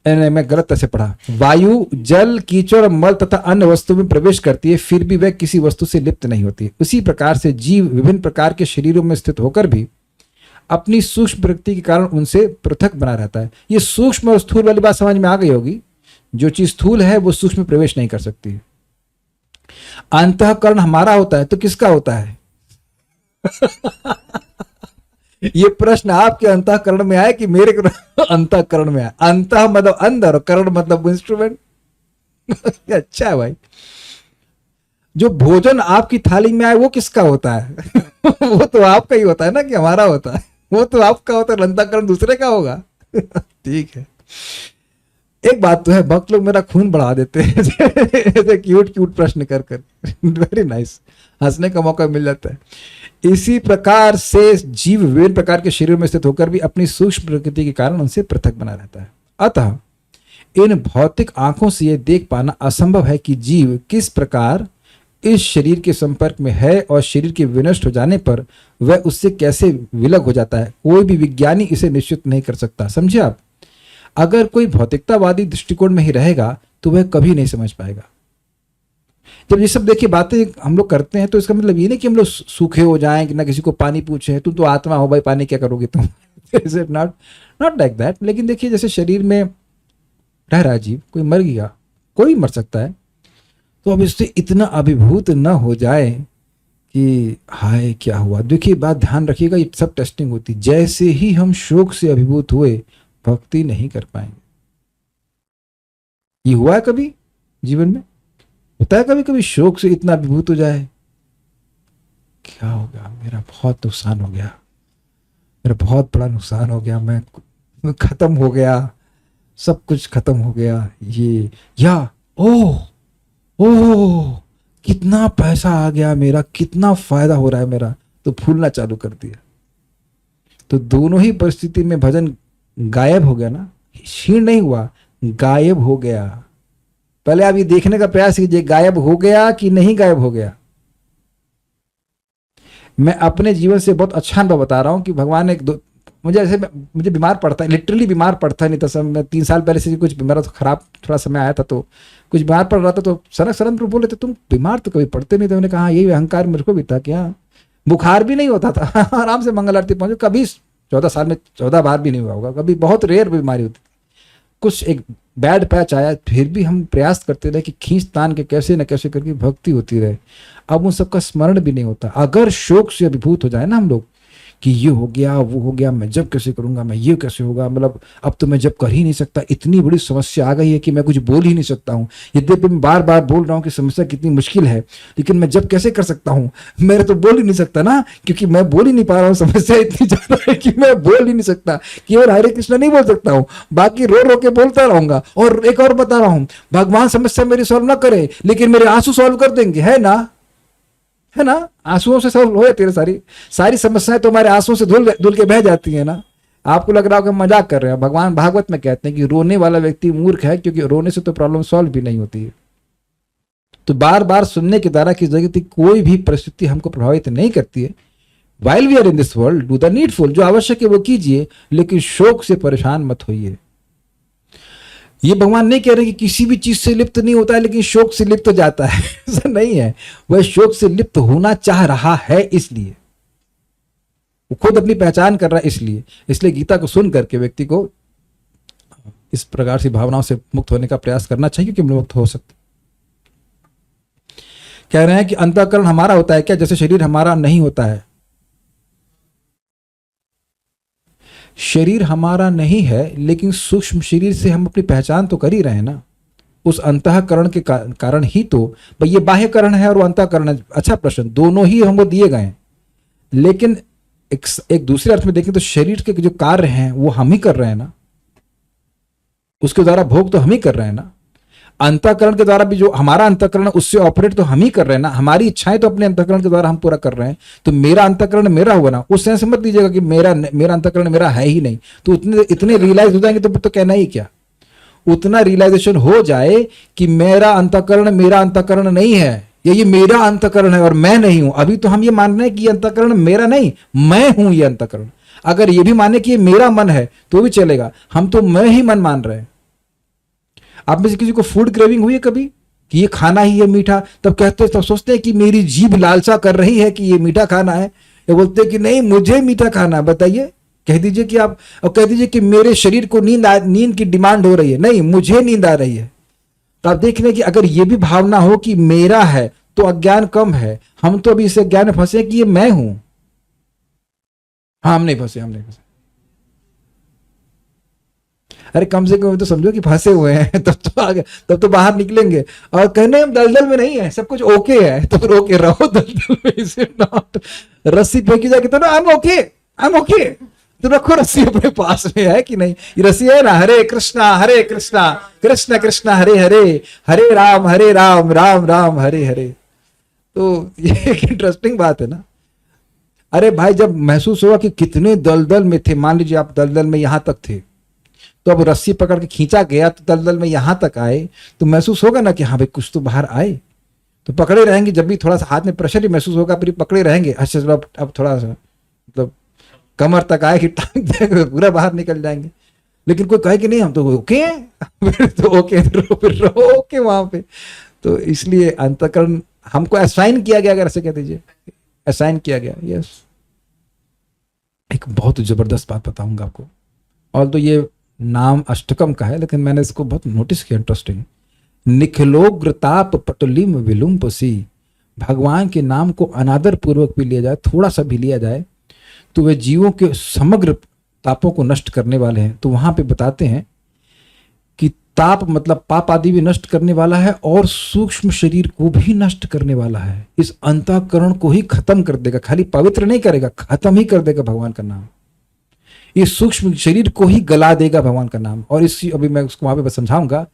मैं गलत तरह से पढ़ा, वायु, जल, कीचड़, मल तथा अन्य वस्तु में प्रवेश करती है, फिर भी वह किसी वस्तु से लिप्त नहीं होती। उसी प्रकार से जीव विभिन्न प्रकार के शरीरों में स्थित होकर भी अपनी सूक्ष्म प्रकृति के कारण उनसे पृथक बना रहता है। ये सूक्ष्म और स्थूल वाली बात समझ में आ गई होगी। जो चीज स्थूल है वो सूक्ष्म में प्रवेश नहीं कर सकती। अंतःकरण हमारा होता है तो किसका होता है? ये प्रश्न आपके अंतःकरण में आए कि मेरे अंतःकरण में आए? अंतः मतलब अंदर, करण मतलब इंस्ट्रूमेंट। अच्छा है भाई। जो भोजन आपकी थाली में आए वो किसका होता है? वो तो आपका ही होता है ना, कि हमारा होता है? वो तो आपका होता है, अंतःकरण दूसरे का होगा। ठीक है। एक बात तो है, भक्त लोग मेरा खून बढ़ा देते हैं ऐसे क्यूट प्रश्न कर कर। वेरी नाइस, हंसने का मौका मिल जाता है। इसी प्रकार से जीव विभिन्न प्रकार के शरीर में स्थित होकर भी अपनी सूक्ष्म प्रकृति के कारण उनसे पृथक बना रहता है। अतः इन भौतिक आंखों से यह देख पाना असंभव है कि जीव किस प्रकार इस शरीर के संपर्क में है और शरीर के विनष्ट हो जाने पर वह उससे कैसे विलग हो जाता है। कोई भी विज्ञानी इसे निश्चित नहीं कर सकता। समझे आप? अगर कोई भौतिकतावादी दृष्टिकोण में ही रहेगा तो वह कभी नहीं समझ पाएगा। जब ये सब देखिए बातें हम लोग करते हैं तो इसका मतलब ये नहीं कि हम लोग सूखे हो जाएं, कि ना किसी को पानी पूछे, तुम तो आत्मा हो भाई, पानी क्या करोगे तुम। Is it not like that. लेकिन देखिए जैसे शरीर में रह रहा जीव, कोई मर गया, कोई मर सकता है, तो अब इससे इतना अभिभूत न हो जाए कि हाय क्या हुआ। देखिए बात ध्यान रखिएगा, ये सब टेस्टिंग होती। जैसे ही हम शोक से अभिभूत हुए भक्ति नहीं कर पाएंगे। ये हुआ है कभी जीवन में? होता है कभी कभी शोक से इतना अभिभूत हो जाए, क्या हो गया, मेरा बहुत नुकसान हो गया, मेरा बहुत बड़ा नुकसान हो गया, मैं खत्म हो गया, सब कुछ खत्म हो गया, ये या ओह कितना पैसा आ गया मेरा, कितना फायदा हो रहा है मेरा, तो फूलना चालू कर दिया। तो दोनों ही परिस्थिति में भजन गायब हो गया ना, क्षीण नहीं हुआ, गायब हो गया। पहले आप ये देखने का प्रयास कीजिए गायब हो गया कि नहीं गायब हो गया। मैं अपने जीवन से बहुत अच्छा अनुभव बता रहा हूं कि भगवान मुझे बीमार पड़ता है, लिटरली बीमार पड़ता है, नहीं तो मैं 3 साल पहले से कुछ मेरा तो खराब थोड़ा समय आया था, तो कुछ बीमार पड़ रहा था, तो सरन प्रभु बोले थे तुम बीमार तो कभी पड़ते नहीं थे। मैंने कहा यही अहंकार मेरे को भी था, क्या बुखार भी नहीं होता था, आराम से मंगल आरती पहुंचे, कभी 14 साल में 14 बार भी नहीं हुआ होगा, कभी बहुत रेयर बीमारी होती थी। कुछ एक बैड पैच आया, फिर भी हम प्रयास करते रहे कि खींच तान के कैसे न कैसे करके भक्ति होती रहे। अब उन सबका स्मरण भी नहीं होता। अगर शोक से अभिभूत हो जाए ना हम लोग कि ये हो गया वो हो गया, मैं जब कैसे करूंगा, मैं ये कैसे होगा, मतलब अब तो मैं जब कर ही नहीं सकता, इतनी बड़ी समस्या आ गई है कि मैं कुछ बोल ही नहीं सकता हूँ। यद्यपि मैं बार बार बोल रहा हूँ कि समस्या कितनी मुश्किल है, लेकिन मैं जब कैसे कर सकता हूँ, मैं तो बोल ही नहीं सकता ना, क्योंकि मैं बोल ही नहीं पा रहा हूँ। समस्या इतनी ज्यादा है कि मैं बोल ही नहीं सकता, केवल हरे कृष्ण नहीं बोल सकता हूँ, बाकी रो रो के बोलता रहूंगा। और एक और बता रहा हूँ, भगवान समस्या मेरी सॉल्व ना करे लेकिन मेरे आंसू सॉल्व कर देंगे, है ना, आंसुओं से सॉल्व हो जाती है सारी समस्याएं, तो हमारे आंसुओं से धुल के बह जाती है ना। आपको लग रहा हो कि मजाक कर रहे हैं, भगवान भागवत में कहते हैं कि रोने वाला व्यक्ति मूर्ख है, क्योंकि रोने से तो प्रॉब्लम सॉल्व भी नहीं होती है। तो बार बार सुनने के द्वारा किस जगह की कोई भी परिस्थिति हमको प्रभावित नहीं करती है। While we are in this world do the needful, जो आवश्यक है वो कीजिए, लेकिन शोक से परेशान मत होइए। ये भगवान नहीं कह रहे कि किसी भी चीज से लिप्त नहीं होता है लेकिन शोक से लिप्त जाता है, ऐसा नहीं है। वह शोक से लिप्त होना चाह रहा है, इसलिए वो खुद अपनी पहचान कर रहा है, इसलिए गीता को सुन करके व्यक्ति को इस प्रकार से भावनाओं से मुक्त होने का प्रयास करना चाहिए कि मुक्त हो सकते। कह रहे हैं कि अंतःकरण हमारा होता है क्या, जैसे शरीर हमारा नहीं होता है। शरीर हमारा नहीं है, लेकिन सूक्ष्म शरीर से हम अपनी पहचान तो कर ही रहे हैं ना। उस अंतःकरण के कारण ही तो भाई ये बाह्यकरण है और वो अंतःकरण है। अच्छा प्रश्न, दोनों ही हमको दिए गए हैं, लेकिन एक दूसरे अर्थ में देखें तो शरीर के जो कार्य हैं वो हम ही कर रहे हैं ना, उसके द्वारा भोग तो हम ही कर रहे हैं ना। अंतःकरण के द्वारा भी जो हमारा अंतःकरण उससे ऑपरेट तो हम ही कर रहे हैं ना, हमारी इच्छाएं तो अपने अंतःकरण के द्वारा हम पूरा कर रहे हैं। तो मेरा अंतःकरण मेरा हुआ ना, उस सेंस मत दीजिएगा कि मेरा अंतःकरण मेरा है ही नहीं। तो इतने रियलाइज हो जाएंगे तो कहना ही क्या। उतना रियलाइजेशन हो जाए कि मेरा अंतःकरण नहीं है, ये मेरा अंतःकरण है और मैं नहीं हूं। अभी तो हम ये मान रहे हैं कि ये अंतःकरण मेरा नहीं, मैं हूं ये अंतःकरण। अगर ये भी माने कि ये मेरा मन है तो भी चलेगा, हम तो मैं ही मन मान रहे हैं। आप में से किसी को फूड क्रेविंग हुई है कभी कि ये खाना ही है मीठा, तब सोचते हैं कि मेरी जीभ लालसा कर रही है कि ये मीठा खाना है, या बोलते हैं कि नहीं मुझे मीठा खाना है। बताइए, कह दीजिए कि आप, और कह दीजिए कि मेरे शरीर को नींद की डिमांड हो रही है, नहीं मुझे नींद आ रही है। तो आप देख रहे हैं कि अगर ये भी भावना हो कि मेरा है तो अज्ञान कम है। हम तो अभी इस अज्ञान में फंसे कि ये मैं हूं। हाँ, हम नहीं फंसे। अरे कम से कम तो समझो कि फंसे हुए हैं, तब तो बाहर निकलेंगे और कहने हम दलदल में नहीं है, सब कुछ ओके है, तो फिर ओके रहो दलदल में। Is it not? रस्सी फेंकी जाएगी तो ना आई एम ओके, तो रखो रस्सी अपने पास में, है कि नहीं? ये रस्सी है ना, हरे कृष्णा कृष्ण कृष्ण हरे हरे, हरे राम राम राम हरे हरे। तो ये एक इंटरेस्टिंग बात है ना। अरे भाई, जब महसूस हुआ कि कितने दलदल में थे, मान लीजिए आप दलदल में यहां तक थे, तो अब रस्सी पकड़ के खींचा गया तो दलदल में यहाँ तक आए तो महसूस होगा ना कि हाँ भाई कुछ तो बाहर आए, तो पकड़े रहेंगे। जब भी थोड़ा सा हाथ में प्रेशर ही महसूस होगा फिर पकड़े रहेंगे। अच्छा चलो अब थोड़ा सा मतलब कमर तक आए कि टांग देंगे पूरा बाहर निकल जाएंगे। लेकिन कोई कहे कि नहीं हम तो ओके हैं फिर तो ओके फिर रहो ओके वहां पे। तो इसलिए अंतःकरण हमको असाइन किया गया, अगर ऐसे कह दीजिए असाइन किया गया। यस, एक बहुत जबरदस्त बात बताऊंगा आपको, और तो ये नाम अष्टकम का है लेकिन मैंने इसको बहुत नोटिस किया, इंटरेस्टिंग। निखिलोग्रताप पटलिम विलुम्पसी, भगवान के नाम को अनादर पूर्वक भी लिया जाए, थोड़ा सा भी लिया जाए तो वे जीवों के समग्र तापों को नष्ट करने वाले हैं। तो वहां पे बताते हैं कि ताप मतलब पाप आदि भी नष्ट करने वाला है और सूक्ष्म शरीर को भी नष्ट करने वाला है। इस अंतःकरण को ही खत्म कर देगा, खाली पवित्र नहीं करेगा, खत्म ही कर देगा भगवान का नाम। इस सूक्ष्म शरीर को ही गला देगा भगवान का नाम। और इस अभी मैं उसको वहां पे समझाऊंगा।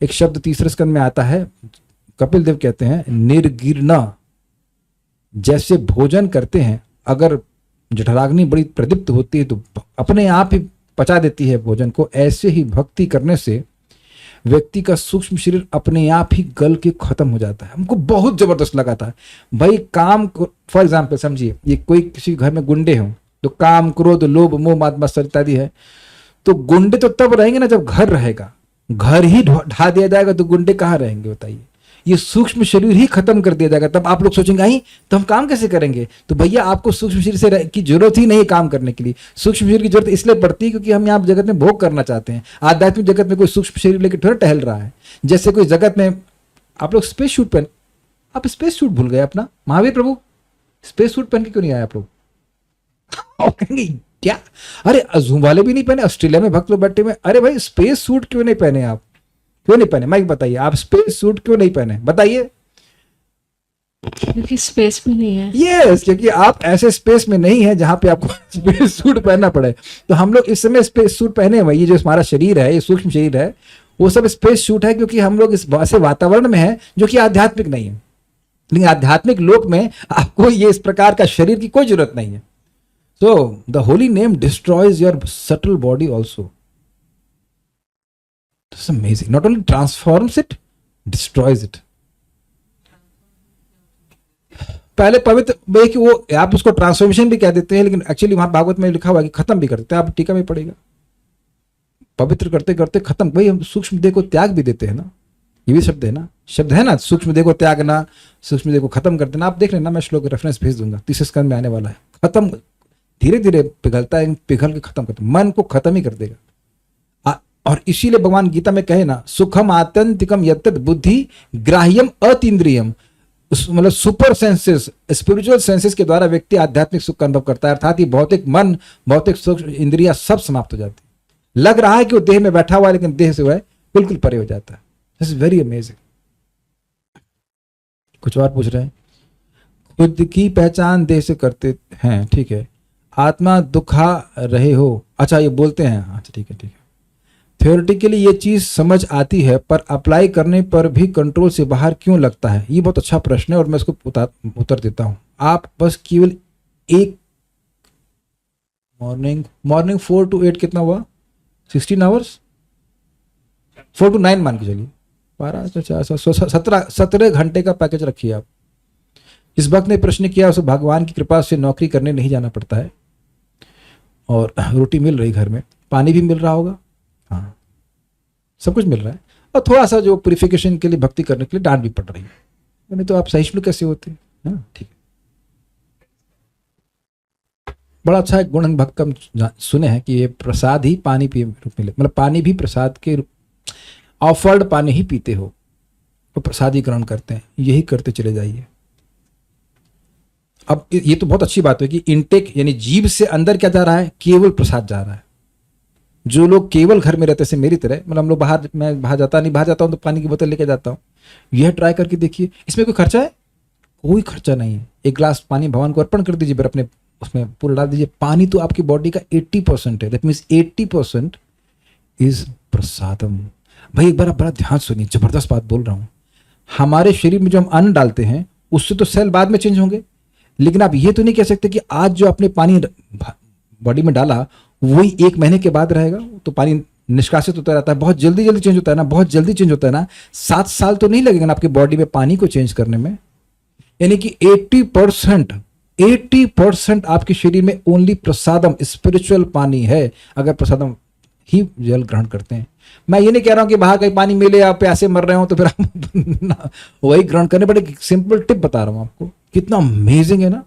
एक शब्द तीसरे स्कंद में आता है, कपिल देव कहते हैं निर्गिरना। जैसे भोजन करते हैं, अगर जठराग्नि बड़ी प्रदीप्त होती है तो अपने आप ही पचा देती है भोजन को, ऐसे ही भक्ति करने से व्यक्ति का सूक्ष्म शरीर अपने आप ही गल के खत्म हो जाता है। हमको बहुत जबरदस्त लगा था भाई। काम फॉर एग्जाम्पल समझिए, ये कोई किसी घर में गुंडे हों तो काम क्रोध लोभ मोह मद मत्सर इत्यादि है, तो गुंडे तो तब रहेंगे ना जब घर रहेगा। घर ही ढा दिया जाएगा तो गुंडे कहाँ रहेंगे बताइए। ये सूक्ष्म शरीर ही खत्म कर दिया जाएगा, तब आप लोग सोचेंगे आई तो हम काम कैसे करेंगे। तो भैया आपको सूक्ष्म शरीर से की जरूरत ही नहीं काम करने के लिए। सूक्ष्म शरीर की जरूरत इसलिए पड़ती है क्योंकि हम यहाँ जगत में भोग करना चाहते हैं। आध्यात्मिक जगत में कोई सूक्ष्म शरीर लेकर थोड़ा टहल रहा है। जैसे कोई जगत में आप लोग स्पेस सूट पहन, आप स्पेस सूट भूल गए अपना। महावीर प्रभु स्पेस सूट पहन के क्यों नहीं आए आप लोग? कहेंगे क्या, अरे जूम वाले भी नहीं पहने, ऑस्ट्रेलिया में भक्त लोग बैठे हुए, अरे भाई स्पेस सूट क्यों नहीं पहने आप? क्यों नहीं पहने? माइक बताइए, आप स्पेस सूट क्यों नहीं पहने बताइए? क्योंकि स्पेस में नहीं है। यस, क्योंकि आप ऐसे स्पेस में नहीं है जहां पे आपको स्पेस सूट पहनना पड़े। तो हम लोग इस समय स्पेस सूट पहने हुए, ये जो हमारा शरीर है, ये सूक्ष्म शरीर है, वो सब स्पेस सूट है क्योंकि हम लोग इस ऐसे वातावरण में है जो कि आध्यात्मिक नहीं है। लेकिन आध्यात्मिक लोक में आपको ये इस प्रकार का शरीर की कोई जरूरत नहीं है। So the holy name destroys your subtle body also. That's amazing. Not only transforms it, destroys it. पहले पवित्र भाई कि वो आप उसको ट्रांसफॉर्मेशन भी कह देते हैं, लेकिन एक्चुअली वहां भागवत में लिखा हुआ है कि खत्म भी कर देते हैं। आप टीका में पड़ेगा, पवित्र करते करते खत्म। भाई हम सूक्ष्म देह को त्याग भी देते हैं ना, ये भी शब्द है ना, शब्द है ना, सूक्ष्म देह को त्यागना, सूक्ष्म देह को खत्म कर देना। आप देख लेना, मैं श्लोक रेफरेंस भेज दूंगा, तीसरे स्कंद में आने वाला है। खत्म धीरे धीरे पिघलता है, पिघल के खत्म करता है, मन को खत्म ही कर देगा। और इसीलिए भगवान गीता में कहे ना, सुखम आत्यंतिकम यत्तद् बुद्धि ग्राह्यम अतीन्द्रियम, मतलब सुपर सेंसेस, स्पिरिचुअल सेंसेस के द्वारा व्यक्ति आध्यात्मिक सुख का अनुभव करता है। अर्थात ये भौतिक मन, भौतिक सुख, इंद्रियां सब समाप्त हो जाती है। लग रहा है कि वो देह में बैठा हुआ है लेकिन देह से वह बिल्कुल परे हो जाता है। This is very amazing. कुछ और पूछ रहे हैं? खुद की पहचान देह से करते हैं, ठीक है। आत्मा दुखा रहे हो, अच्छा ये बोलते हैं, अच्छा ठीक है ठीक है। थ्योरेटिकली ये चीज समझ आती है पर अप्लाई करने पर भी कंट्रोल से बाहर क्यों लगता है? ये बहुत अच्छा प्रश्न है और मैं इसको उत्तर देता हूं। आप बस केवल एक मॉर्निंग 4 to 8 कितना हुआ? 16 आवर्स, 4 to 9 मान के चलिए, 17 घंटे का पैकेज रखिए आप। इस वक्त ने प्रश्न किया, उसे भगवान की कृपा से नौकरी करने नहीं जाना पड़ता है और रोटी मिल रही, घर में पानी भी मिल रहा होगा, हाँ सब कुछ मिल रहा है, और थोड़ा सा जो प्यूरिफिकेशन के लिए भक्ति करने के लिए डांट भी पड़ रही है। नहीं तो आप सहिष्णु कैसे होते? हाँ ठीक है। बड़ा अच्छा एक गुण भक्त का सुने हैं कि ये प्रसाद ही पानी पी रूप में, मतलब पानी भी प्रसाद के ऑफर्ड पानी ही पीते हो, वो प्रसाद ही ग्रहण करते हैं, यही करते चले जाइए। अब ये तो बहुत अच्छी बात है कि इनटेक यानी जीभ से अंदर क्या जा रहा है? केवल प्रसाद जा रहा है। जो लोग केवल घर में रहते से मेरी तरह, मतलब हम लोग बाहर, मैं बाहर जाता हूँ तो पानी की बोतल लेके जाता हूँ, यह ट्राई करके देखिए। इसमें कोई खर्चा है? कोई खर्चा नहीं है। एक गिलास पानी भगवान को अर्पण कर दीजिए, फिर अपने उसमें पूरा डाल दीजिए। पानी तो आपकी बॉडी का 80% है, दैट मीन्स 80% इज प्रसादम। भाई एक बार आप बड़ा ध्यान सुनिए, जबरदस्त बात बोल रहा हूँ। हमारे शरीर में जो हम अन्न डालते हैं उससे तो सेल बाद में चेंज होंगे, लेकिन आप ये तो नहीं कह सकते कि आज जो आपने पानी बॉडी में डाला वही 1 महीने के बाद रहेगा। तो पानी निष्कासित होता रहता है, बहुत जल्दी जल्दी चेंज होता है ना, बहुत जल्दी चेंज होता है ना। 7 साल तो नहीं लगेगा ना आपकी बॉडी में पानी को चेंज करने में। यानी कि 80% आपके शरीर में ओनली प्रसादम स्पिरिचुअल पानी है, अगर प्रसादम ही जल ग्रहण करते हैं। मैं ये नहीं कह रहा हूं कि बाहर कहीं पानी मिले, आप प्यासे मर रहे हो तो फिर आप वही ग्रहण करने, बट एक सिंपल टिप बता रहा हूं आपको, कितना अमेजिंग है ना,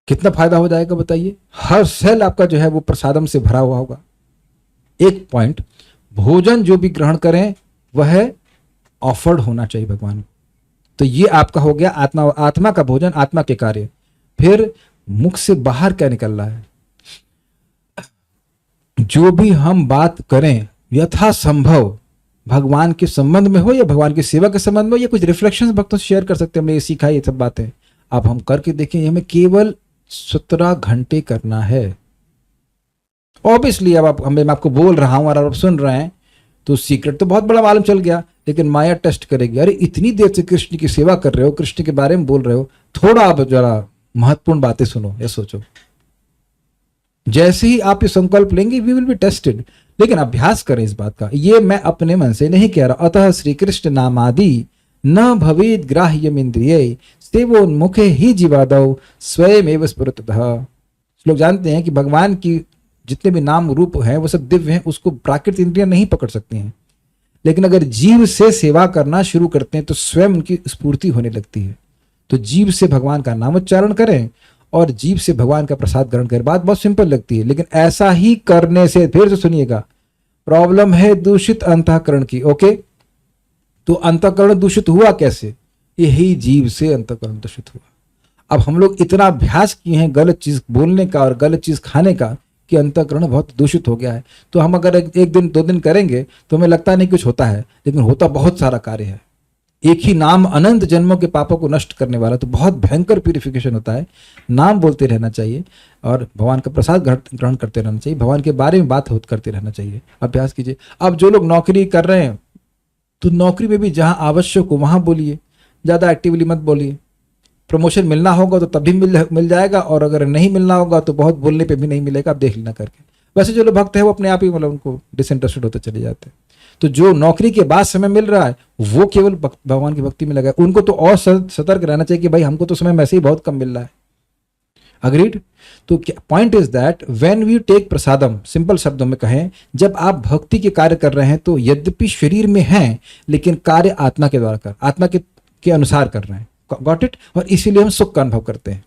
कितना फायदा हो जाएगा बताइए। हर सेल आपका जो है वो प्रसादम से भरा हुआ होगा। एक पॉइंट, भोजन जो भी ग्रहण करें वह ऑफर्ड होना चाहिए भगवान को। तो ये आपका हो गया आत्मा का भोजन, आत्मा के कार्य। फिर मुख से बाहर क्या निकल रहा है, जो भी हम बात करें यथासंभव भगवान के संबंध में हो या भगवान की सेवा के संबंध में हो, या कुछ रिफ्लेक्शंस भक्तों से शेयर कर सकते हैं। हमने ये सीखा है, ये सब बातें आप हम करके देखें। हमें केवल 17 घंटे करना है। ऑब्वियसली अब मैं आपको बोल रहा हूं और आप सुन रहे हैं तो सीक्रेट तो बहुत बड़ा मालूम चल गया, लेकिन माया टेस्ट करेगी। अरे इतनी देर से कृष्ण की सेवा कर रहे हो, कृष्ण के बारे में बोल रहे हो, थोड़ा आप जरा महत्वपूर्ण बातें सुनो या सोचो। जैसे ही आप ये संकल्प लेंगे वी विल बी टेस्टेड। लेकिन अभ्यास करें इस बात का, ये मैं अपने मन से नहीं कह रहा। अतः श्री कृष्ण नामादि न भवेद ग्राह्यम इंद्रिय सेवोन्मुखे ही जीवादौ स्वयं एव स्फुरतः। लोग जानते हैं कि भगवान की जितने भी नाम रूप हैं वो सब दिव्य हैं, उसको प्राकृतिक इंद्रियां नहीं पकड़ सकती हैं। लेकिन अगर जीव से सेवा करना शुरू करते हैं तो स्वयं उनकी स्फूर्ति होने लगती है। तो जीव से भगवान का नाम उच्चारण करें और जीव से भगवान का प्रसाद ग्रहण करें। बात बहुत सिंपल लगती है, लेकिन ऐसा ही करने से, फिर से सुनिएगा, प्रॉब्लम है दूषित अंतःकरण की। ओके, तो अंतःकरण दूषित हुआ कैसे? यही जीव से अंतःकरण दूषित हुआ। अब हम लोग इतना अभ्यास किए हैं गलत चीज बोलने का और गलत चीज खाने का कि अंतःकरण बहुत दूषित हो गया है। तो हम अगर एक दिन 2 दिन करेंगे तो हमें लगता नहीं कुछ होता है, लेकिन होता बहुत सारा कार्य है। एक ही नाम अनंत जन्मों के पापों को नष्ट करने वाला, तो बहुत भयंकर प्यूरिफिकेशन होता है। नाम बोलते रहना चाहिए और भगवान का प्रसाद ग्रहण करते रहना चाहिए, भगवान के बारे में बात करते रहना चाहिए। अभ्यास कीजिए। अब जो लोग नौकरी कर रहे हैं तो नौकरी में भी जहां आवश्यक हो वहां बोलिए, ज्यादा एक्टिवली मत बोलिए। प्रमोशन मिलना होगा तो तभी मिल जाएगा, और अगर नहीं मिलना होगा तो बहुत बोलने पे भी नहीं मिलेगा, आप देख लेना करके। वैसे जो लोग भक्त है वो अपने आप ही मतलब उनको डिसइंटरेस्टेड होते चले जाते हैं। तो जो नौकरी के बाद समय मिल रहा है वो केवल भगवान की भक्ति में लगा है, उनको तो और सतर्क रहना चाहिए कि भाई हमको तो समय वैसे ही बहुत कम मिल रहा है। अग्रीड? तो point is that when we take prasadam, simple शब्दों में कहें, जब आप भक्ति के कार्य कर रहे हैं तो यद्यपि शरीर में हैं लेकिन कार्य आत्मा के द्वारा आत्मा के अनुसार कर रहे हैं। Got it? और इसीलिए हम सुख का अनुभव करते हैं।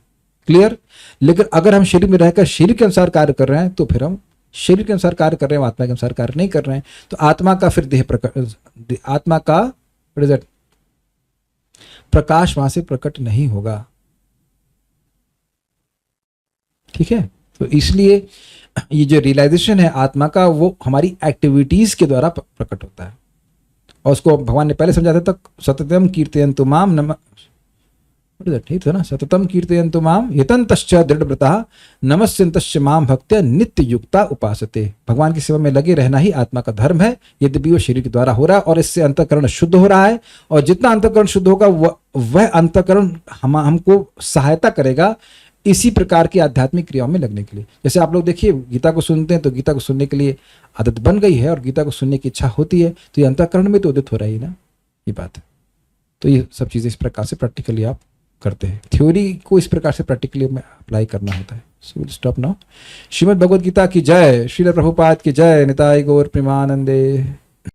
क्लियर? लेकिन अगर हम शरीर में रहकर शरीर के अनुसार कार्य कर रहे हैं तो फिर हम शरीर के अनुसार कार्य कर रहे हैं, आत्मा के अनुसार कार्य नहीं कर रहे हैं। तो आत्मा का फिर आत्मा का प्रकाश वहां से प्रकट नहीं होगा। ठीक है? तो इसलिए ये जो रियलाइजेशन है आत्मा का, वो हमारी एक्टिविटीज के द्वारा प्रकट होता है। और उसको भगवान ने पहले समझाया था, सततम कीर्तयन्तु माम नम, ठीक था ना, सततम कीर्तयन्तु माम यतन्तश्च दृढ़व्रतः नमस्यन्तश्च माम भक्त्या नित्य युक्ता उपासते। भगवान की सेवा में लगे रहना ही आत्मा का धर्म है, यद्यपि वो शरीर के द्वारा हो रहा है और इससे अंतःकरण शुद्ध हो रहा है। और जितना अंतःकरण शुद्ध होगा वह अंतःकरण हमको सहायता करेगा इसी प्रकार की आध्यात्मिक क्रियाओं में लगने के लिए। जैसे आप लोग देखिए गीता को सुनते हैं तो गीता को सुनने के लिए आदत बन गई है और गीता को सुनने की इच्छा होती है, तो ये अंतःकरण में तो उदित हो रही है ना, ये बात है। तो ये सब चीज़ें इस प्रकार से प्रैक्टिकली आप करते हैं। थ्योरी को इस प्रकार से प्रैक्टिकली में अप्लाई करना होता है। So will stop now. Shrimad Bhagavad Gita की जय, श्रील प्रभुपाद की जय, निताय गौर प्रेमानंदे।